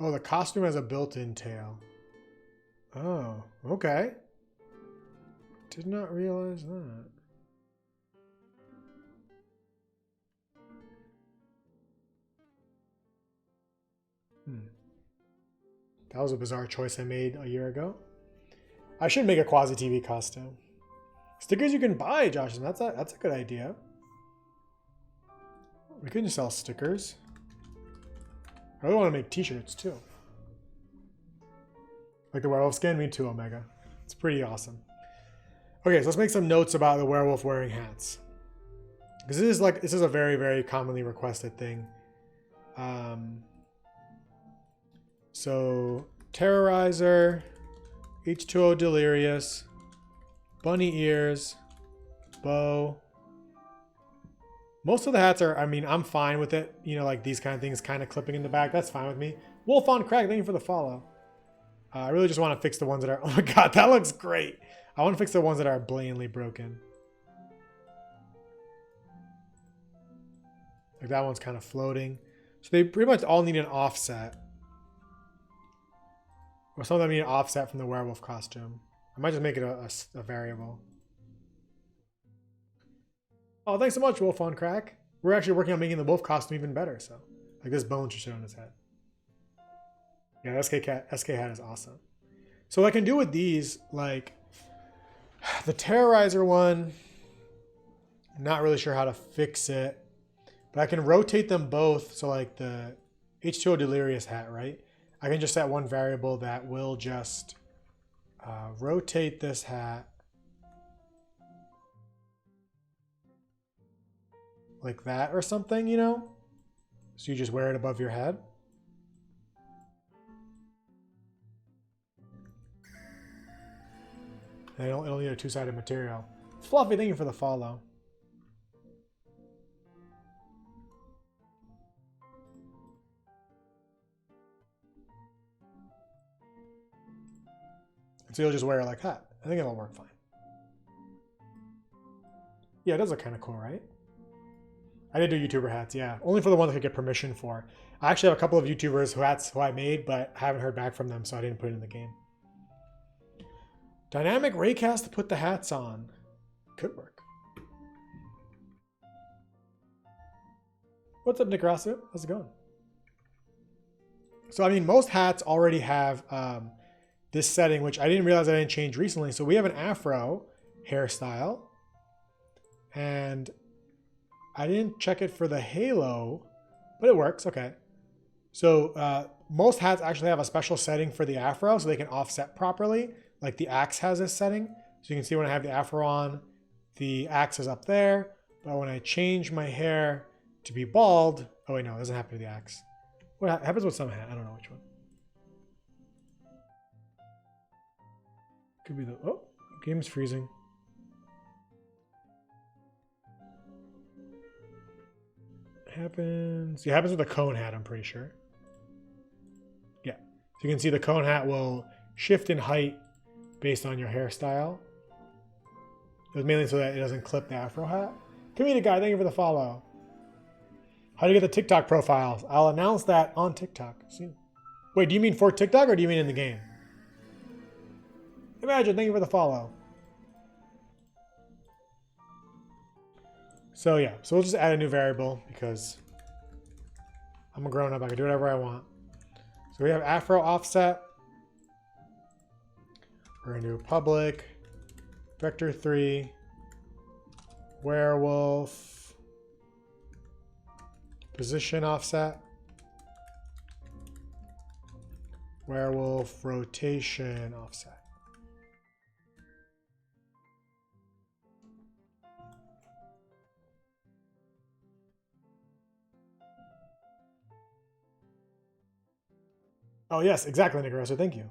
Oh, the costume has a built-in tail. Oh, okay. Did not realize that. That was a bizarre choice I made a year ago. I should make a Quasi TV costume. Stickers you can buy, Josh. That's a good idea. We can just sell stickers. I really want to make t-shirts too. Like the werewolf skin? Me too, Omega. It's pretty awesome. Okay, so let's make some notes about the werewolf wearing hats. Because this is a very, very commonly requested thing. So Terrorizer, H2O Delirious, Bunny Ears, Bow. Most of the hats are, I mean, I'm fine with it. You know, like these kind of things kind of clipping in the back. That's fine with me. Wolf on Crack, thank you for the follow. I really just want to fix the ones that are, oh my God, that looks great. I want to fix the ones that are blatantly broken. Like that one's kind of floating. So they pretty much all need an offset. Or some of them need an offset from the werewolf costume. I might just make it a variable. Oh, thanks so much, Wolf on Crack. We're actually working on making the wolf costume even better, so. Like this bone should sit on his head. Yeah, SK hat is awesome. So what I can do with these, like the Terrorizer one, I'm not really sure how to fix it. But I can rotate them both. So like the H2O Delirious hat, right? I can just set one variable that will just rotate this hat like that or something, you know? So you just wear it above your head. And it'll need a two-sided material. Fluffy, thank you for the follow. So you'll just wear it like that. I think it'll work fine. Yeah, it does look kind of cool, right? I did do YouTuber hats, yeah. Only for the ones I could get permission for. I actually have a couple of YouTubers who I made, but I haven't heard back from them, so I didn't put it in the game. Dynamic raycast to put the hats on. Could work. What's up, Nick Rosso? How's it going? So, I mean, most hats already have this setting, which I didn't realize I didn't change recently. So we have an afro hairstyle. And I didn't check it for the halo, but it works. Okay. So most hats actually have a special setting for the afro so they can offset properly. Like the axe has this setting. So you can see when I have the afro on, the axe is up there. But when I change my hair to be bald, oh wait, no, it doesn't happen to the axe. What happens with some hat? I don't know which one. Could be the, oh, game's freezing. Happens, yeah, happens with the cone hat, I'm pretty sure. Yeah, so you can see the cone hat will shift in height based on your hairstyle. It was mainly so that it doesn't clip the afro hat. Community guy, thank you for the follow. How do you get the TikTok profiles? I'll announce that on TikTok soon. Wait, do you mean for TikTok or do you mean in the game? Imagine, thank you for the follow. So yeah, so we'll just add a new variable because I'm a grown up. I can do whatever I want. So So we have Afro offset. We're going to do public, vector 3, werewolf, position offset, werewolf rotation offset. Oh yes, exactly, Nicaragua. Thank you.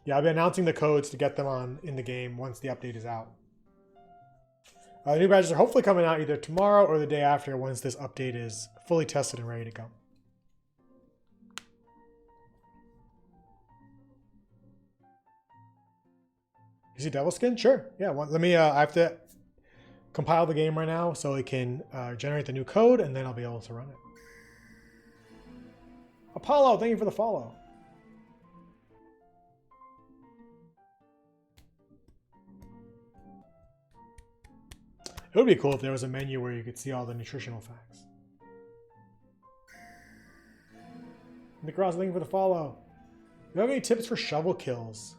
Yeah, I'll be announcing the codes to get them on in the game once the update is out. The new badges are hopefully coming out either tomorrow or the day after once this update is fully tested and ready to go. You see devil skin? Sure. Yeah. Let me. I have to compile the game right now so it can generate the new code, and then I'll be able to run it. Apollo, thank you for the follow. It would be cool if there was a menu where you could see all the nutritional facts. Nick Ross, thank you for the follow. Do you have any tips for shovel kills?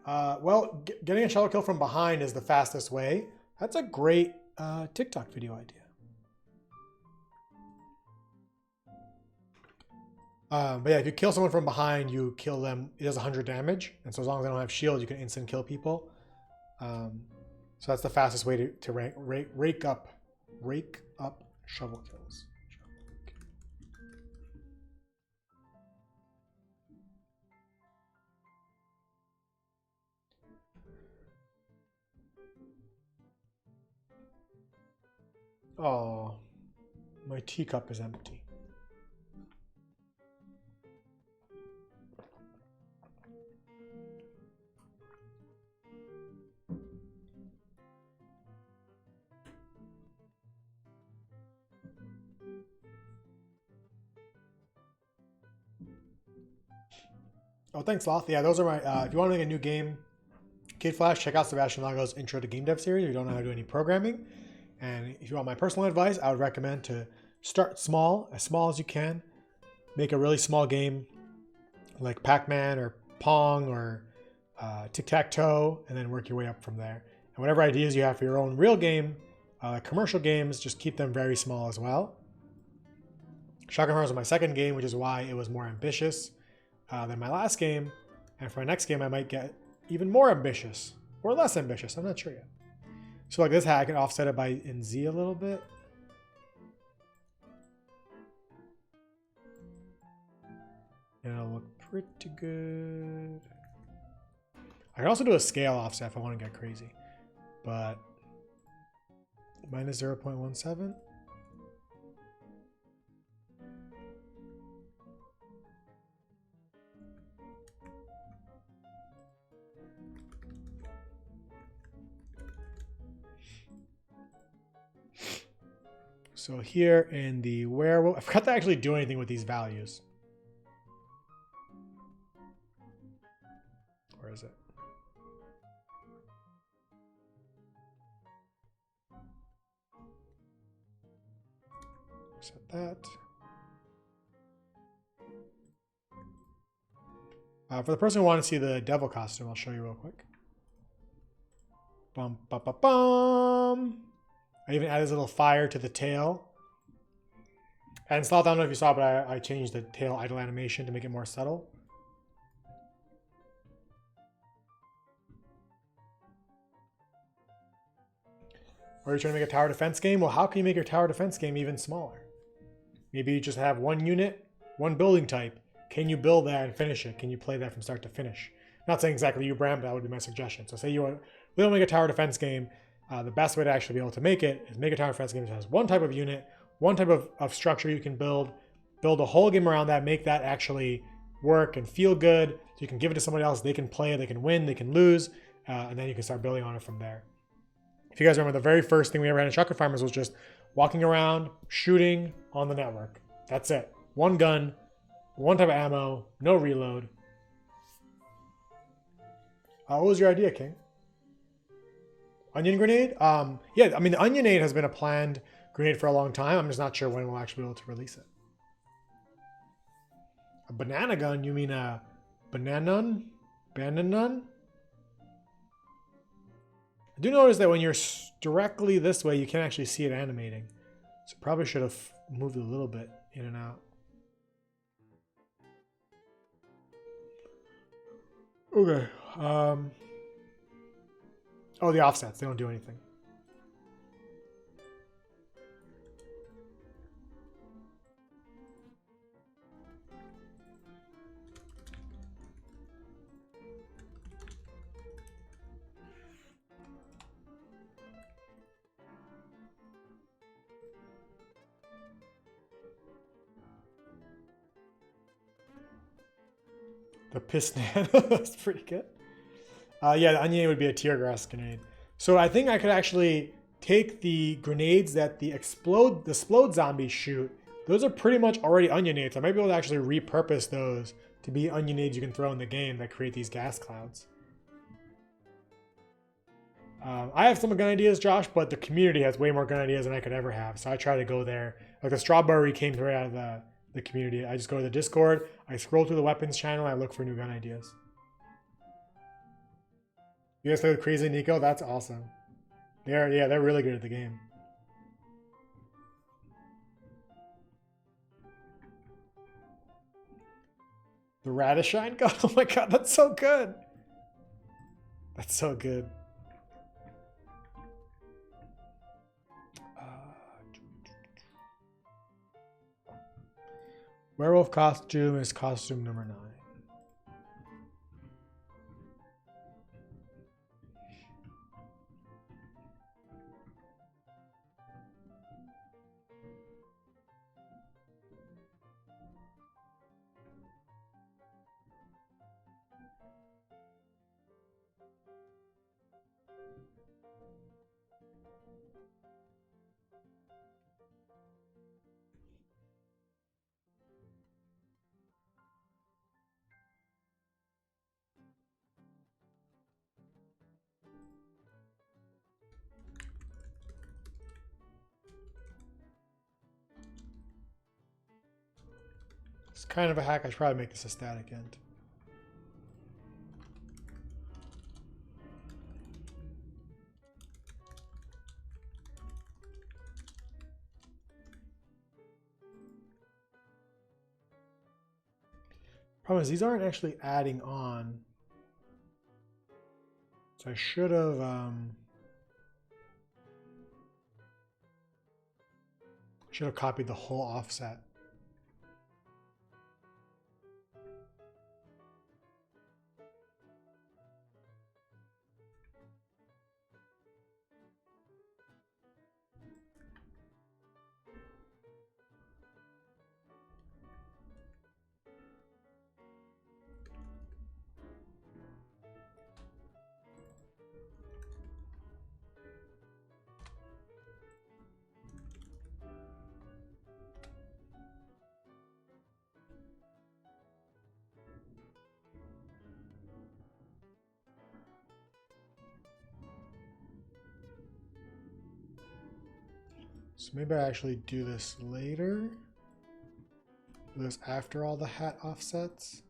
Well, getting a shovel kill from behind is the fastest way. That's a great TikTok video idea. But yeah, if you kill someone from behind, you kill them. It does 100 damage, and so as long as they don't have shield, you can instant kill people. So that's the fastest way to rake up shovel kills. Oh, my teacup is empty. Oh, thanks, Loth. Yeah, those are my. If you want to make a new game, Kid Flash, check out Sebastian Lago's Intro to Game Dev series. If you don't know how to do any programming, and if you want my personal advice, I would recommend to start small as you can. Make a really small game, like Pac-Man or Pong or Tic-Tac-Toe, and then work your way up from there. And whatever ideas you have for your own real game, commercial games, just keep them very small as well. Shotgun Farm was my second game, which is why it was more ambitious than my last game. And for my next game, I might get even more ambitious or less ambitious. I'm not sure yet. So like this hat, I can offset it in Z a little bit. And it'll look pretty good. I can also do a scale offset if I want to get crazy. But minus 0.17. So here in the werewolf, I forgot to actually do anything with these values. Where is it? Set that. For the person who wants to see the devil costume, I'll show you real quick. Bum, bum, bum, bum. I even added this little fire to the tail. And Sloth, I don't know if you saw, but I changed the tail idle animation to make it more subtle. Or are you trying to make a tower defense game? Well, how can you make your tower defense game even smaller? Maybe you just have one unit, one building type. Can you build that and finish it? Can you play that from start to finish? Not saying exactly you, Bram, but that would be my suggestion. So say you want to make a tower defense game. The best way to actually be able to make it is make a tower defense game that has one type of unit, one type of structure you can build a whole game around that, make that actually work and feel good. So you can give it to somebody else, they can play, they can win, they can lose, and then you can start building on it from there. If you guys remember, the very first thing we ever had in Shotgun Farmers was just walking around, shooting on the network. That's it. One gun, one type of ammo, no reload. What was your idea, King? Onion grenade? Yeah, I mean, the onion grenade has been a planned grenade for a long time. I'm just not sure when we'll actually be able to release it. A banana gun? You mean a bananon? Bananon? I do notice that when you're directly this way, you can actually see it animating. So probably should have moved a little bit in and out. Okay. Oh, the offsets. They don't do anything. The piston. That's pretty good. Yeah, the onion would be a tear gas grenade. So I think I could actually take the grenades that the explode zombies shoot. Those are pretty much already onionades. I might be able to actually repurpose those to be onionades you can throw in the game that create these gas clouds. I have some gun ideas, Josh, but the community has way more gun ideas than I could ever have. So I try to go there. Like the strawberry came right out of the community. I just go to the Discord, I scroll through the weapons channel, I look for new gun ideas. You guys play with Crazy Nico? That's awesome. They're really good at the game. The Radishine gun? Oh my god, that's so good. That's so good. Werewolf costume is costume number 9. It's kind of a hack. I should probably make this a static end. Problem is, these aren't actually adding on. So I should have copied the whole offset. So maybe I actually do this later. Do this after all the hat offsets.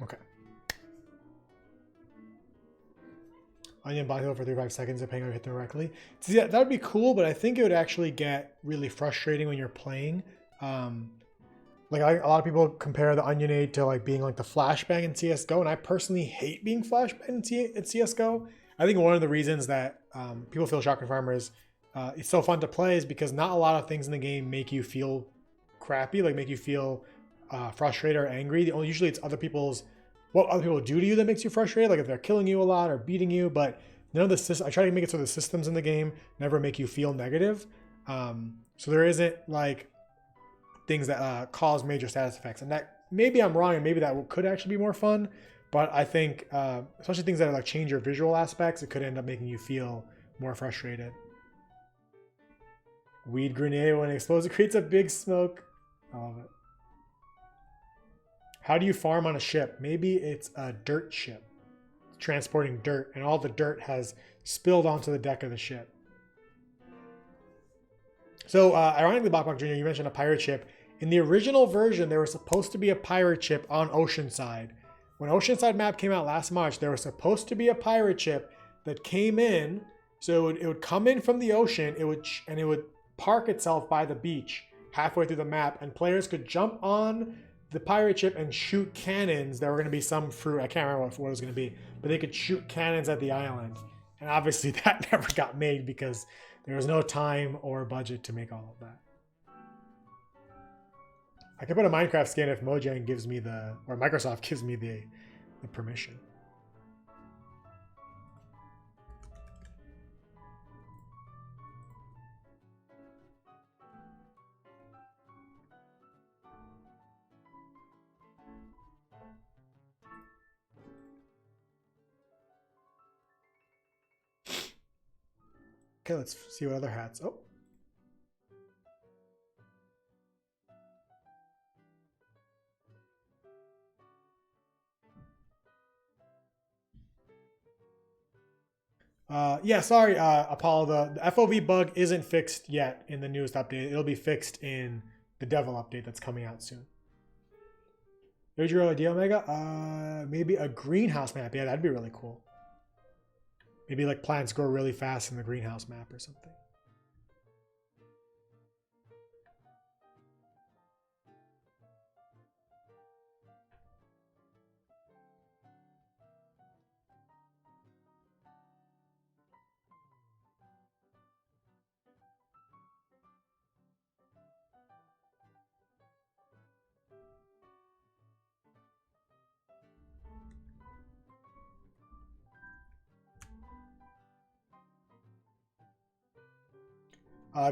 Okay. Onion body for 35 seconds depending on if you hit them directly. So yeah, that would be cool, but I think it would actually get really frustrating when you're playing. Like a lot of people compare the Onionade to like being like the flashbang in CSGO, and I personally hate being flashbang in CSGO. I think one of the reasons that people feel Shotgun Farmer is it's so fun to play is because not a lot of things in the game make you feel crappy, like make you feel frustrated or angry. Usually it's what other people do to you that makes you frustrated, like if they're killing you a lot or beating you, but none of the I try to make it so the systems in the game never make you feel negative. So there isn't like things that cause major status effects, and that maybe I'm wrong and maybe that could actually be more fun, But I think, especially things that like change your visual aspects, it could end up making you feel more frustrated. Weed grenade when it explodes, it creates a big smoke. I love it. How do you farm on a ship? Maybe it's a dirt ship transporting dirt, and all the dirt has spilled onto the deck of the ship. So, ironically, Bachbach Jr., you mentioned a pirate ship. In the original version, there was supposed to be a pirate ship on Oceanside. When Oceanside map came out last March, there was supposed to be a pirate ship that came in. So it would come in from the ocean, it would park itself by the beach halfway through the map, and players could jump on the pirate ship and shoot cannons. There were going to be some fruit. I can't remember what it was going to be, but they could shoot cannons at the island. And obviously that never got made because there was no time or budget to make all of that. I could put a Minecraft skin if Mojang gives me or Microsoft gives me the permission. Okay, let's see what other hats. Oh. Yeah, sorry, Apollo. The FOV bug isn't fixed yet in the newest update. It'll be fixed in the Devil update that's coming out soon. There's your idea, Omega. Maybe a greenhouse map. Yeah, that'd be really cool. Maybe like plants grow really fast in the greenhouse map or something.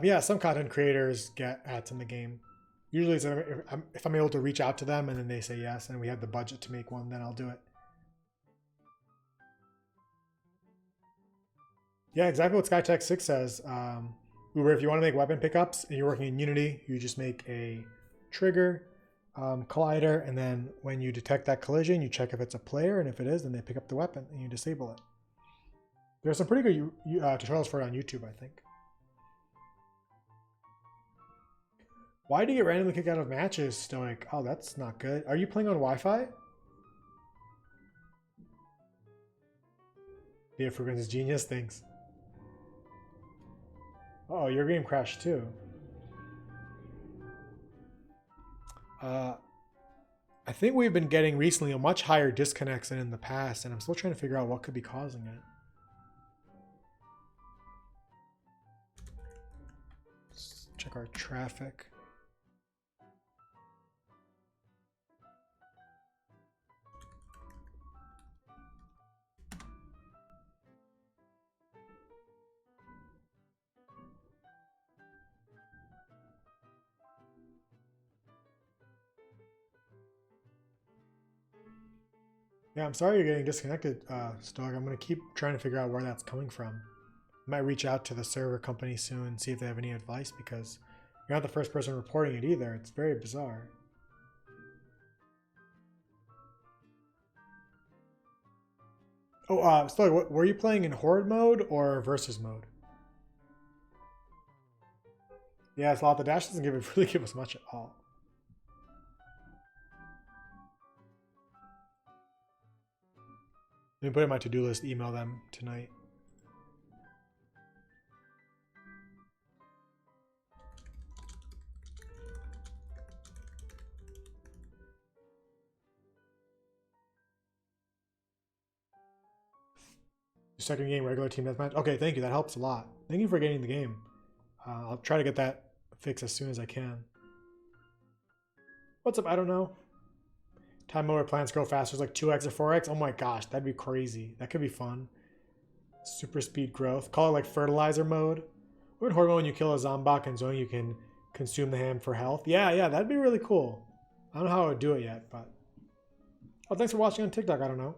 Yeah, some content creators get ads in the game. Usually, if I'm able to reach out to them and then they say yes, and we have the budget to make one, then I'll do it. Yeah, exactly what SkyTech6 says. Uber, if you want to make weapon pickups and you're working in Unity, you just make a trigger, collider, and then when you detect that collision, you check if it's a player, and if it is, then they pick up the weapon and you disable it. There's some pretty good tutorials for it on YouTube, I think. Why do you get randomly kicked out of matches, Stoic? Oh, that's not good. Are you playing on Wi-Fi? Yeah, Frequency's genius, thanks. Oh, your game crashed too. I think we've been getting recently a much higher disconnects than in the past, and I'm still trying to figure out what could be causing it. Let's check our traffic. Yeah, I'm sorry you're getting disconnected, Stoic. I'm going to keep trying to figure out where that's coming from. I might reach out to the server company soon and see if they have any advice, because you're not the first person reporting it either. It's very bizarre. Oh, Stoic, were you playing in Horde mode or Versus mode? Yeah, Sloth, the dash doesn't really give us much at all. Let me put it in my to-do list, email them tonight. Second game, regular team deathmatch. Okay, thank you. That helps a lot. Thank you for getting the game. I'll try to get that fixed as soon as I can. What's up? I don't know. Time mode where plants grow faster is like 2x or 4x. Oh my gosh, that'd be crazy. That could be fun. Super speed growth. Call it like fertilizer mode. Or in Horde mode, when you kill a Zombok and Zoing, you can consume the ham for health. Yeah, that'd be really cool. I don't know how I would do it yet, but Oh, thanks for watching on TikTok. I don't know.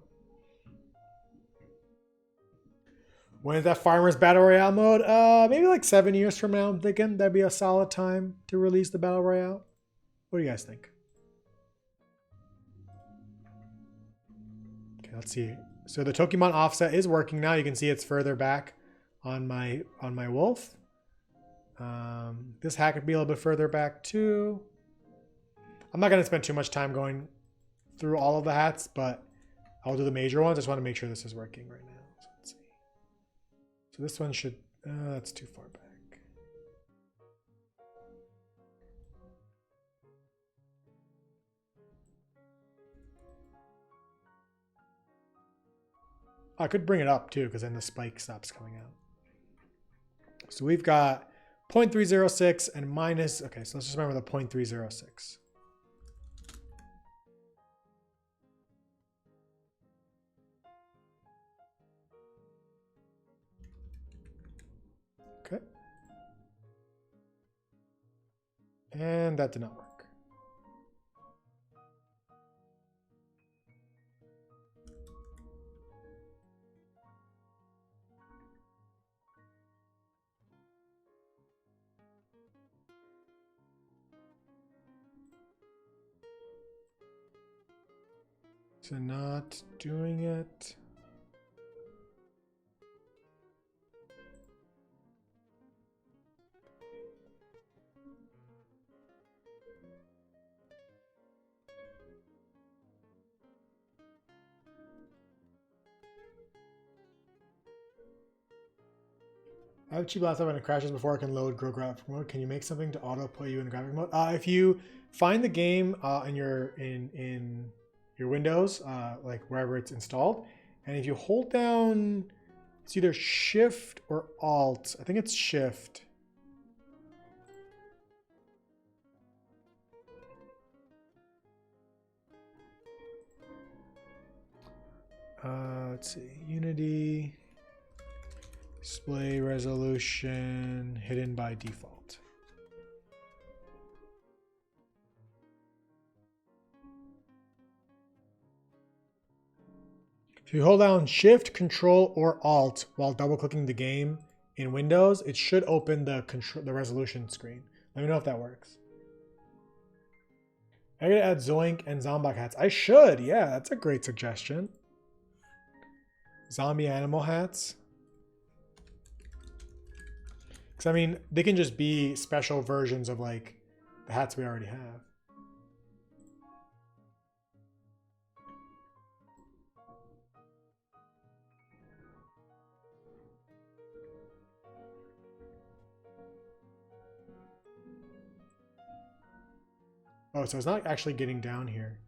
When is that Farmers Battle Royale mode? Maybe like 7 years from now, I'm thinking that'd be a solid time to release the Battle Royale. What do you guys think? Okay, let's see. So the Pokemon offset is working now. You can see it's further back on my wolf. This hat could be a little bit further back too. I'm not going to spend too much time going through all of the hats, but I'll do the major ones. I just want to make sure this is working right now. So let's see. So this one should, that's too far back. I could bring it up too, because then the spike stops coming out. So we've got 0.306 and minus, okay, so let's just remember the 0.306. Okay. And that did not work. So not doing it. I have a cheap laptop and it crashes before I can load Grow Graphic Mode. Can you make something to auto play you in graphic mode? If you find the game in your Windows, like wherever it's installed, and if you hold down, it's either Shift or Alt. I think it's Shift. Let's see, Unity. Display resolution hidden by default. If you hold down Shift, Control, or Alt while double clicking the game in Windows, it should open the resolution screen. Let me know if that works. I gotta add Zoink and Zombok hats. I should, yeah, that's a great suggestion. Zombie animal hats. Because, I mean, they can just be special versions of, like, the hats we already have. Oh, so it's not actually getting down here.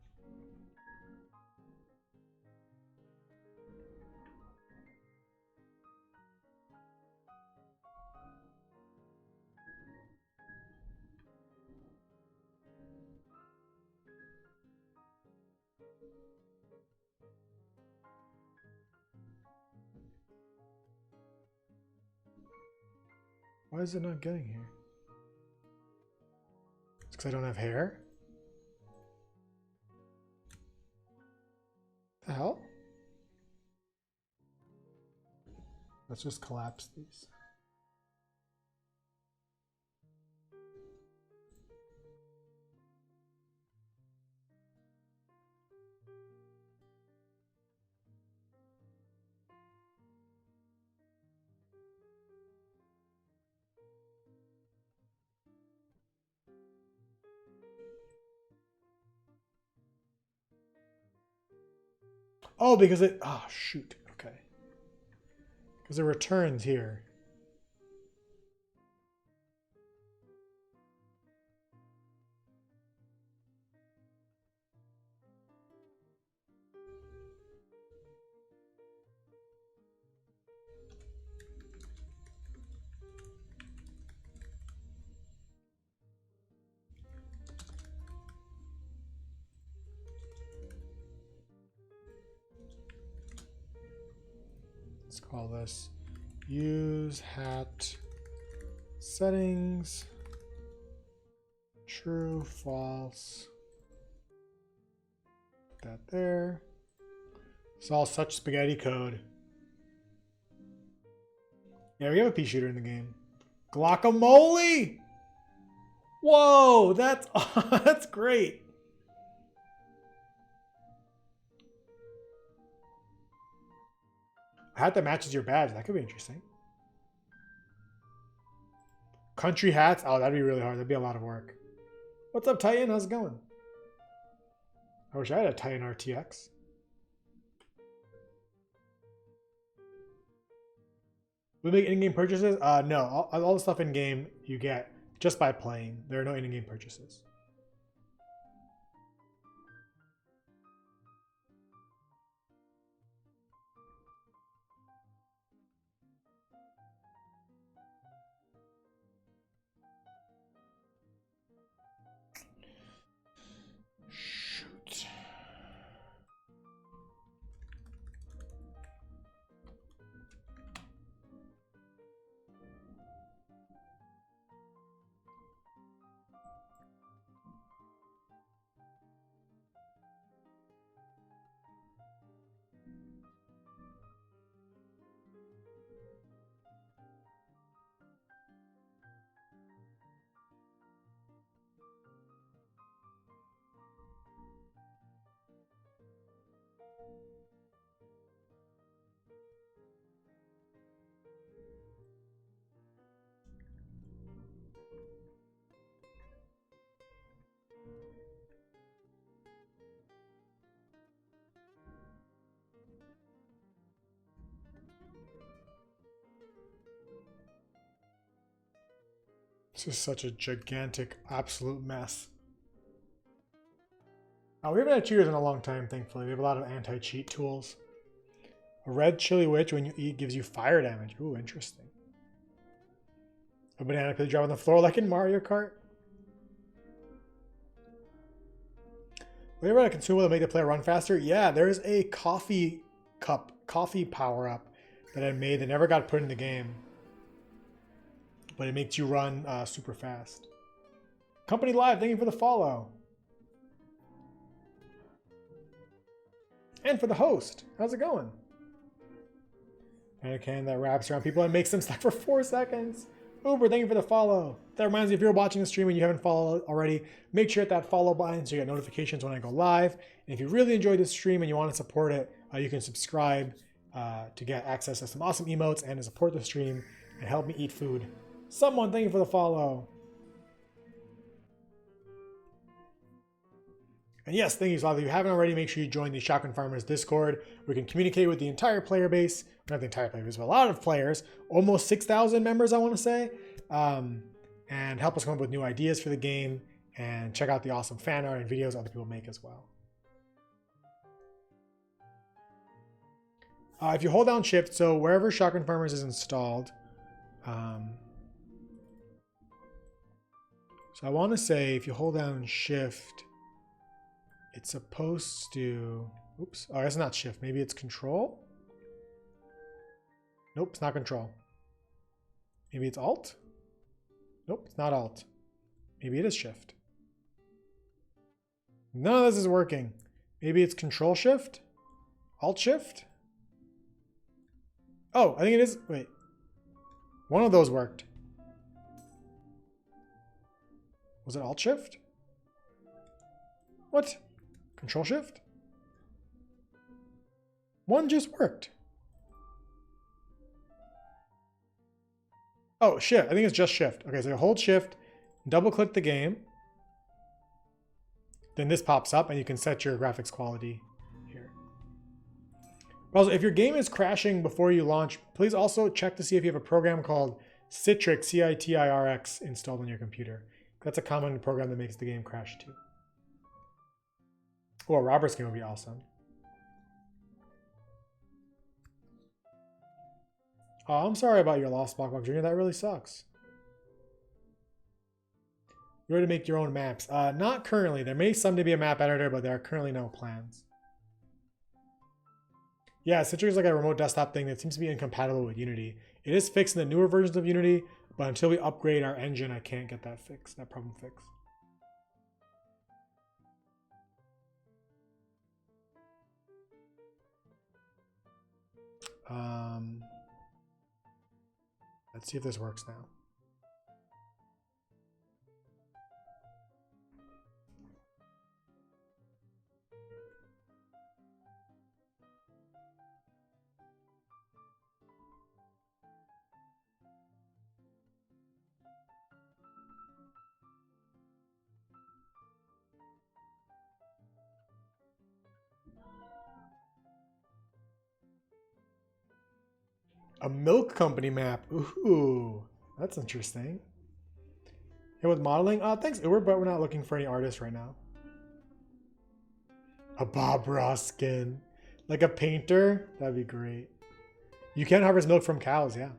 Why is it not getting here? It's because I don't have hair? The hell? Let's just collapse these. Oh, because it, oh, shoot. Okay. Because it returns here. Let's call this use hat settings, true, false. that there. It's all such spaghetti code. Yeah, we have a pea shooter in the game. Guacamole! Whoa, that's that's great. A hat that matches your badge. That could be interesting. Country hats. Oh, that'd be really hard. That'd be a lot of work. What's up, Titan? How's it going? I wish I had a Titan RTX. We make in-game purchases? No. All the stuff in-game you get just by playing. There are no in-game purchases. Shoot. This is such a gigantic, absolute mess. Oh, we haven't had cheaters in a long time, thankfully. We have a lot of anti-cheat tools. A red chili witch, when you eat, gives you fire damage. Ooh, interesting. A banana could drop on the floor like in Mario Kart. We ever had a consumable to make the player run faster? Yeah, there's a coffee cup, coffee power-up that I made that never got put in the game. But it makes you run super fast. Company Live, thank you for the follow. And for the host. How's it going? And a can that wraps around people and makes them stuck for 4 seconds. Uber, thank you for the follow. That reminds me, if you're watching the stream and you haven't followed already, make sure to hit that follow button so you get notifications when I go live. And if you really enjoyed this stream and you want to support it, you can subscribe to get access to some awesome emotes and to support the stream and help me eat food. Someone, thank you for the follow. And yes, thank you, Slav. If you haven't already, make sure you join the Shotgun Farmers Discord. We can communicate with the entire player base. Not the entire player base, but a lot of players. Almost 6,000 members, I want to say. And help us come up with new ideas for the game. And check out the awesome fan art and videos other people make as well. If you hold down Shift, so wherever Shotgun Farmers is installed, so I want to say if you hold down Shift, it's supposed to, oops, oh, it's not Shift, maybe it's Control? Nope, it's not Control. Maybe it's Alt? Nope, it's not Alt. Maybe it is Shift. None of this is working. Maybe it's Control Shift? Alt Shift? Oh, I think it is, wait. One of those worked. Was it Alt Shift? What? Control Shift? One just worked. Oh, Shift. I think it's just Shift. Okay, so you hold Shift, double click the game. Then this pops up and you can set your graphics quality here. Also, if your game is crashing before you launch, please also check to see if you have a program called Citrix, C-I-T-I-R-X, installed on your computer. That's a common program that makes the game crash too. Oh, a Robert's game would be awesome. Oh, I'm sorry about your lost Blockbox Junior. That really sucks. You're ready to make your own maps. Not currently. There may someday be a map editor, but there are currently no plans. Yeah, Citrix is like a remote desktop thing that seems to be incompatible with Unity. It is fixed in the newer versions of Unity, but until we upgrade our engine, I can't get that fixed, that problem fixed. Let's see if this works now. A milk company map. Ooh, that's interesting. Hey, with modeling, thanks Uber, but we're not looking for any artists right now. A Bob Ross skin. Like a painter? That'd be great. You can harvest milk from cows, yeah.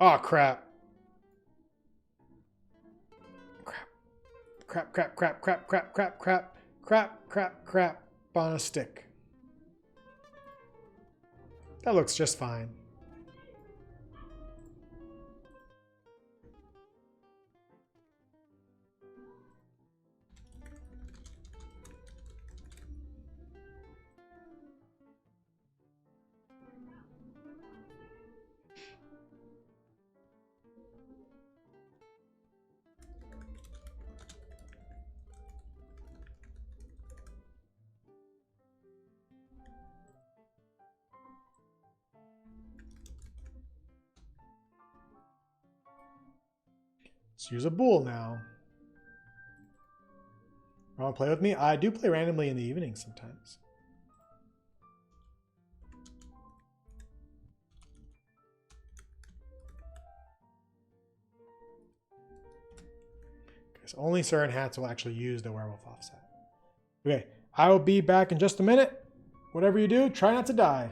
Oh, crap. Crap, crap, crap, crap, crap, crap, crap, crap, crap, crap on a stick. That looks just fine. Let's use a bull now. Want to play with me? I do play randomly in the evening sometimes. Because only certain hats will actually use the werewolf offset. Okay, I will be back in just a minute. Whatever you do, try not to die.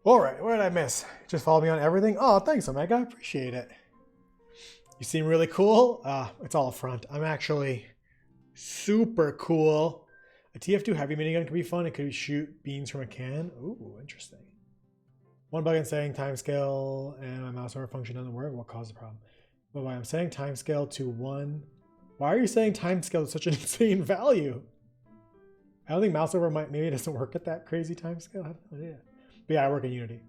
All right, what did I miss? Just follow me on everything. Oh, thanks, Omega. I appreciate it. You seem really cool. It's all a front. I'm actually super cool. A TF2 heavy minigun could be fun. It could shoot beans from a can. Ooh, interesting. One bug in setting timescale and my mouse over function doesn't work. What caused the problem? But I'm setting timescale to 1. Why are you setting timescale to such an insane value? I don't think mouse over maybe it doesn't work at that crazy timescale. I have no idea. But yeah, I work in Unity.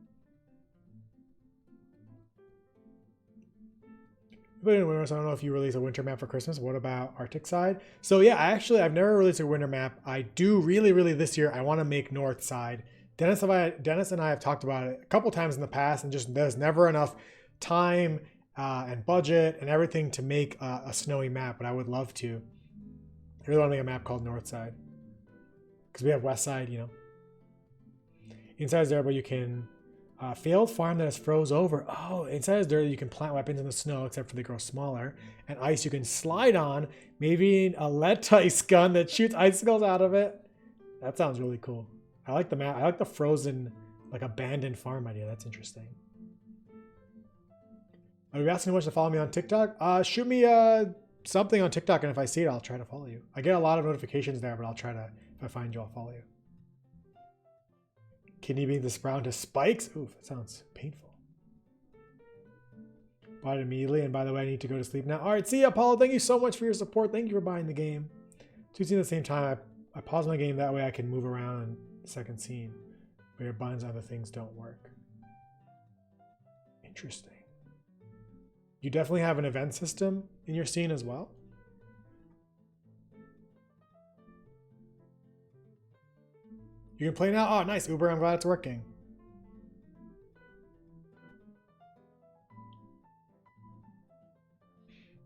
But anyway, I don't know if you release a winter map for Christmas. What about Arctic side? So yeah, I've never released a winter map. I do really this year. I want to make north side. Dennis and I have talked about it a couple times in the past, and just there's never enough time and budget and everything to make a snowy map. But I would love to. I really want to make a map called north side because we have west side, you know. Inside is there, but you can failed farm that is froze over. Oh, inside is dirt. You can plant weapons in the snow, except for they grow smaller. And ice you can slide on. Maybe a lead ice gun that shoots icicles out of it. That sounds really cool. I like the map. I like the frozen, like abandoned farm idea. That's interesting. Are you asking how much to follow me on TikTok? Shoot me something on TikTok, and if I see it, I'll try to follow you. I get a lot of notifications there, but I'll try to. If I find you, I'll follow you. Kidney beans to sprout into spikes? Oof, that sounds painful. Bought it immediately, and by the way, I need to go to sleep now. All right, see ya, Apollo. Thank you so much for your support. Thank you for buying the game. 2 scenes at the same time. I pause my game, that way I can move around in the second scene. But your buttons and other things don't work. Interesting. You definitely have an event system in your scene as well? You can play now? Oh, nice, Uber. I'm glad it's working.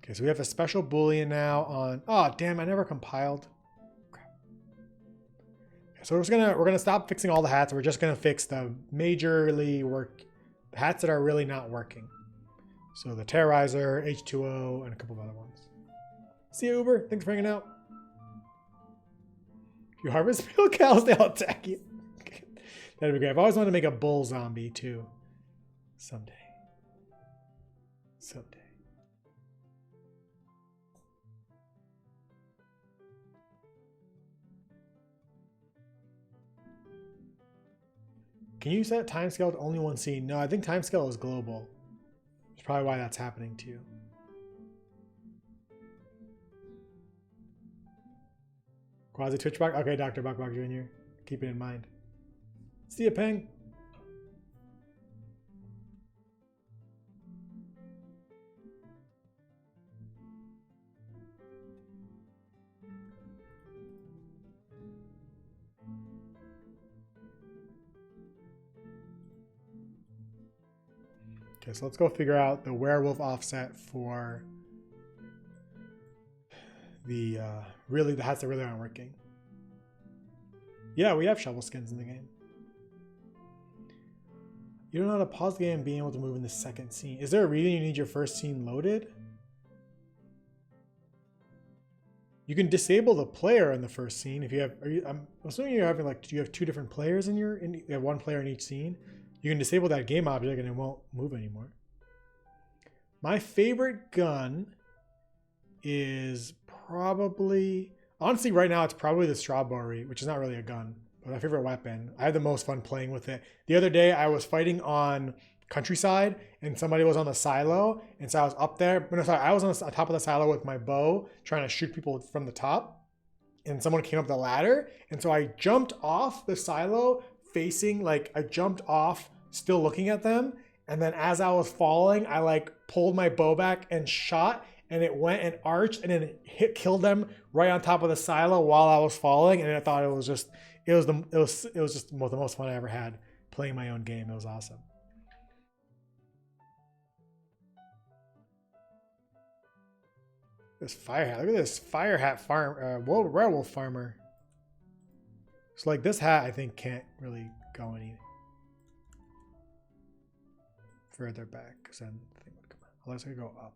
Okay, so we have a special Boolean now on... Oh, damn, I never compiled. Crap. Okay, so we're gonna stop fixing all the hats. We're just gonna fix the the hats that are really not working. So the Terrorizer, H2O, and a couple of other ones. See you, Uber. Thanks for hanging out. If you harvest real cows, they'll attack you. That'd be great. I've always wanted to make a bull zombie too. Someday. Can you set timescale to only one scene? No, I think timescale is global. That's probably why that's happening to you. Quasi Twitchbox? Okay, Dr. Buckbox Jr. Keep it in mind. See ya, Peng. Okay, so let's go figure out the werewolf offset for the hats that really aren't working. Yeah, we have shovel skins in the game. You don't know how to pause the game and being able to move in the second scene. Is there a reason you need your first scene loaded? You can disable the player in the first scene if you have. I'm assuming you're having like, do you have 2 different players in your? You have 1 player in each scene. You can disable that game object and it won't move anymore. My favorite gun is probably, honestly, right now it's probably the strawberry, which is not really a gun, but my favorite weapon. I had the most fun playing with it. The other day I was fighting on countryside and somebody was on the silo, and so I was up there. No, sorry, I was on the top of the silo with my bow trying to shoot people from the top, and someone came up the ladder, and so I jumped off the silo facing, like I jumped off still looking at them, and then as I was falling I like pulled my bow back and shot, and it went and arched and then killed them right on top of the silo while I was falling. And I thought it was just the most fun I ever had playing my own game. It was awesome. This fire hat. Look at this fire hat farm werewolf farmer. So like this hat I think can't really go any further back because then the thing would come out. Unless I go up.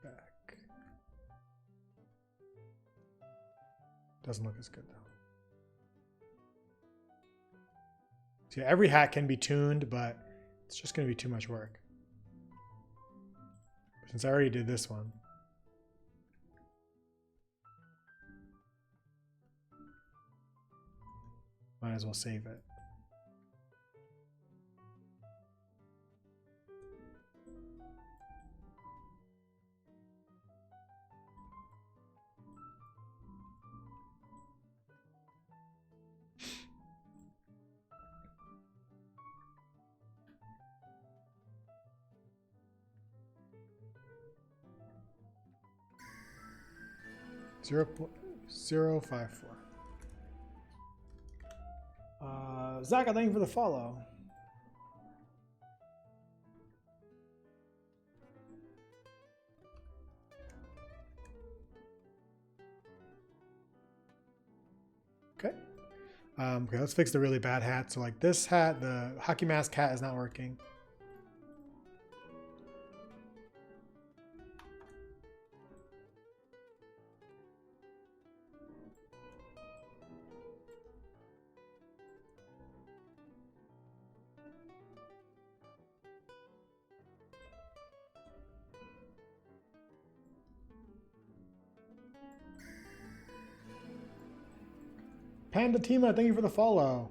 Back. Doesn't look as good though. So yeah, every hat can be tuned, but it's just going to be too much work. Since I already did this one. Might as well save it. Zero 0.054. Zach, thank you for the follow. Okay. Okay, let's fix the really bad hat. So like this hat, the hockey mask hat is not working. Panda Tima, thank you for the follow.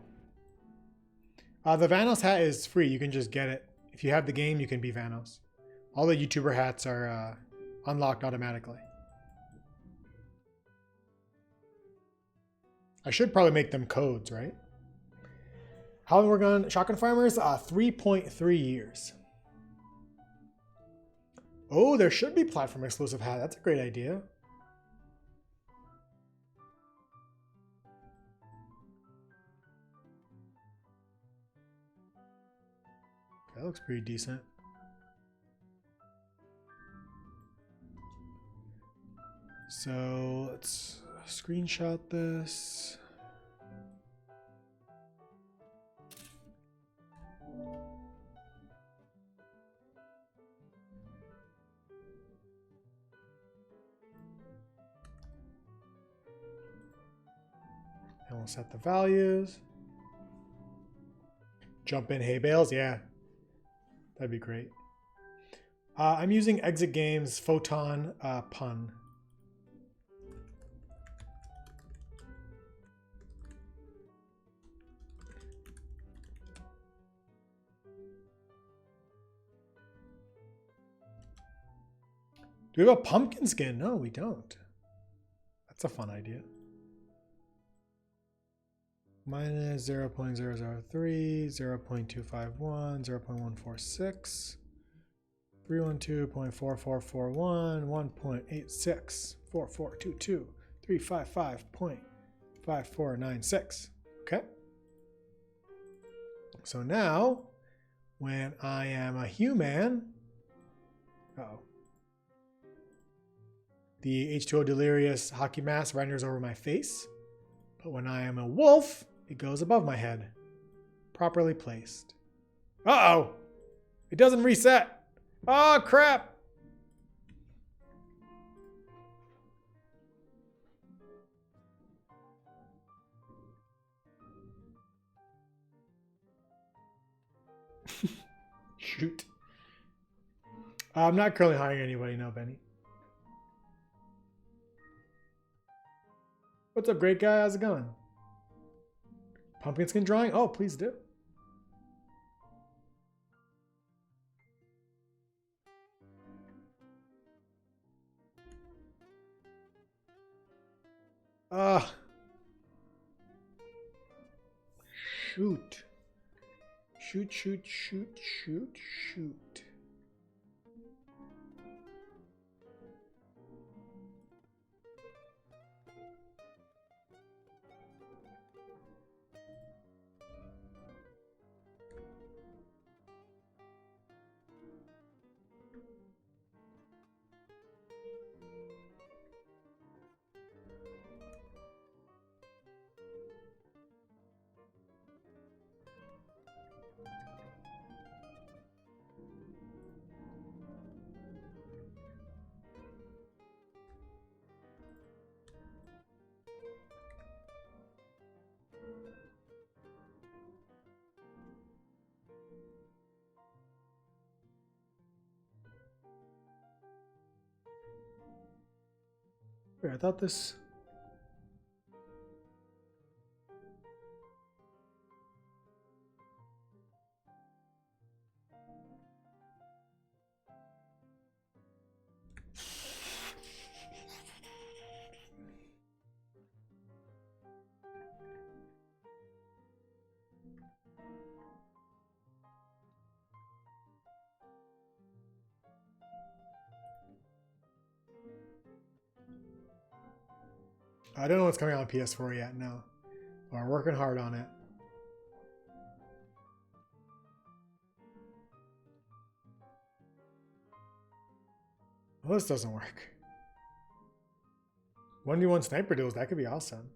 The Vanos hat is free. You can just get it. If you have the game, you can be Vanos. All the YouTuber hats are unlocked automatically. I should probably make them codes, right? How long we're on Shotgun Farmers? 3.3 years. Oh, there should be platform exclusive hat. That's a great idea. That looks pretty decent. So let's screenshot this. And we'll set the values. Jump in hay bales, yeah. That'd be great. I'm using Exit Games Photon Pun. Do we have a pumpkin skin? No, we don't. That's a fun idea. Minus 0.003, 0.251, 0.146, 312.4441, 1.86, 4422, 355.5496. Okay. So now, when I am a human, the H2O Delirious hockey mask renders over my face. But when I am a wolf, it goes above my head. Properly placed. Uh-oh! It doesn't reset! Oh, crap! Shoot. I'm not currently hiring anybody, no, Benny. What's up, great guy? How's it going? Pumpkin skin drawing? Oh, please do. Shoot. Shoot, shoot, shoot, shoot, shoot. Wait, I thought this... I don't know what's coming out on PS4 yet, no. We're working hard on it. Well, this doesn't work. 1v1 sniper duels, that could be awesome.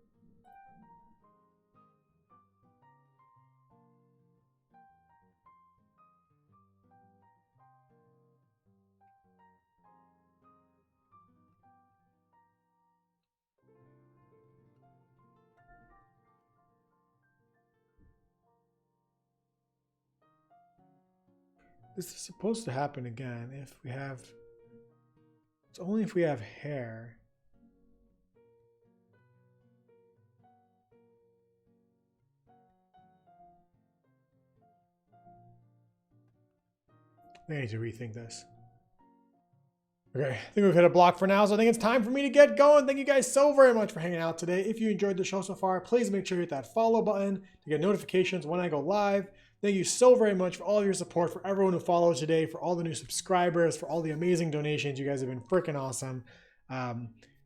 This is supposed to happen again if we have... It's only if we have hair. I need to rethink this. Okay, I think we've hit a block for now, so I think it's time for me to get going. Thank you guys so very much for hanging out today. If you enjoyed the show so far, please make sure you hit that follow button to get notifications when I go live. Thank you so very much for all of your support, for everyone who followed today, for all the new subscribers, for all the amazing donations. You guys have been freaking awesome.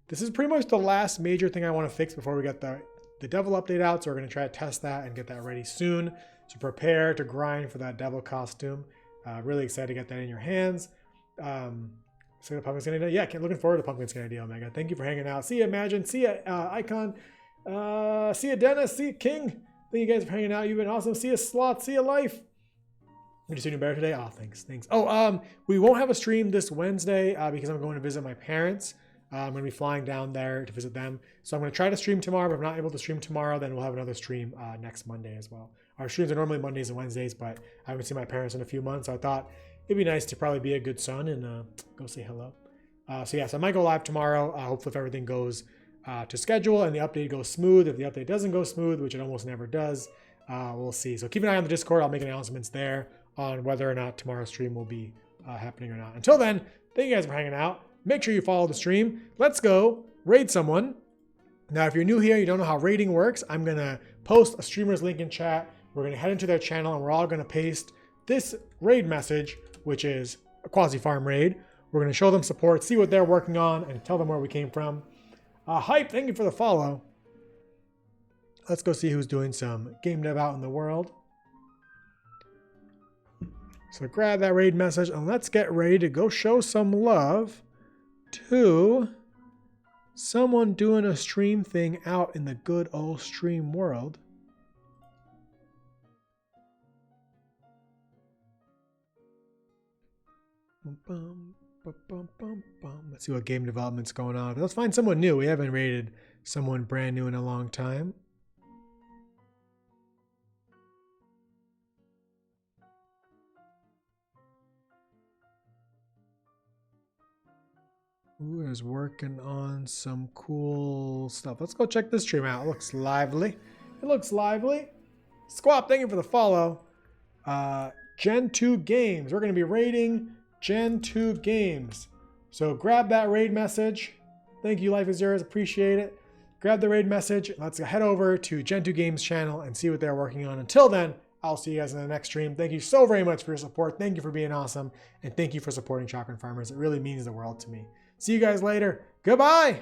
This is pretty much the last major thing I want to fix before we get the devil update out, so we're going to try to test that and get that ready soon. So prepare to grind for that devil costume. Really excited to get that in your hands. So the Pumpkin Skin Idea. Yeah, looking forward to Pumpkin Skin Idea, Omega. Thank you for hanging out. See ya, Imagine. See ya, Icon. See ya, Dennis. See ya, King. Thank you guys for hanging out. You've been awesome. See ya, Slot. See ya, Life. Did you see New Bear today? Oh, thanks. Oh, we won't have a stream this Wednesday because I'm going to visit my parents. I'm going to be flying down there to visit them. So I'm going to try to stream tomorrow, but if I'm not able to stream tomorrow, then we'll have another stream next Monday as well. Our streams are normally Mondays and Wednesdays, but I haven't seen my parents in a few months, so I thought it'd be nice to probably be a good son and go say hello. So yes, I might go live tomorrow. Hopefully if everything goes to schedule and the update goes smooth. If the update doesn't go smooth, which it almost never does, we'll see. So keep an eye on the Discord. I'll make announcements there on whether or not tomorrow's stream will be happening or not. Until then, thank you guys for hanging out. Make sure you follow the stream. Let's go raid someone. Now, if you're new here, you don't know how raiding works, I'm going to post a streamer's link in chat. We're going to head into their channel and we're all going to paste this raid message, which is a quasi-farm raid. We're going to show them support, see what they're working on, and tell them where we came from. Hype, thank you for the follow. Let's go see who's doing some game dev out in the world. So grab that raid message and let's get ready to go show some love to someone doing a stream thing out in the good old stream world. Let's see what game development's going on. Let's find someone new. We haven't rated someone brand new in a long time. Who is working on some cool stuff? Let's go check this stream out. It looks lively. It looks lively. Squap, thank you for the follow. Gen 2 Games. We're going to be raiding Gen 2 Games. So grab that raid message. Thank you, Life is Yours. Appreciate it. Grab the raid message. Let's head over to Gen 2 Games channel and see what they're working on. Until then, I'll see you guys in the next stream. Thank you so very much for your support. Thank you for being awesome. And thank you for supporting Chakran Farmers. It really means the world to me. See you guys later. Goodbye.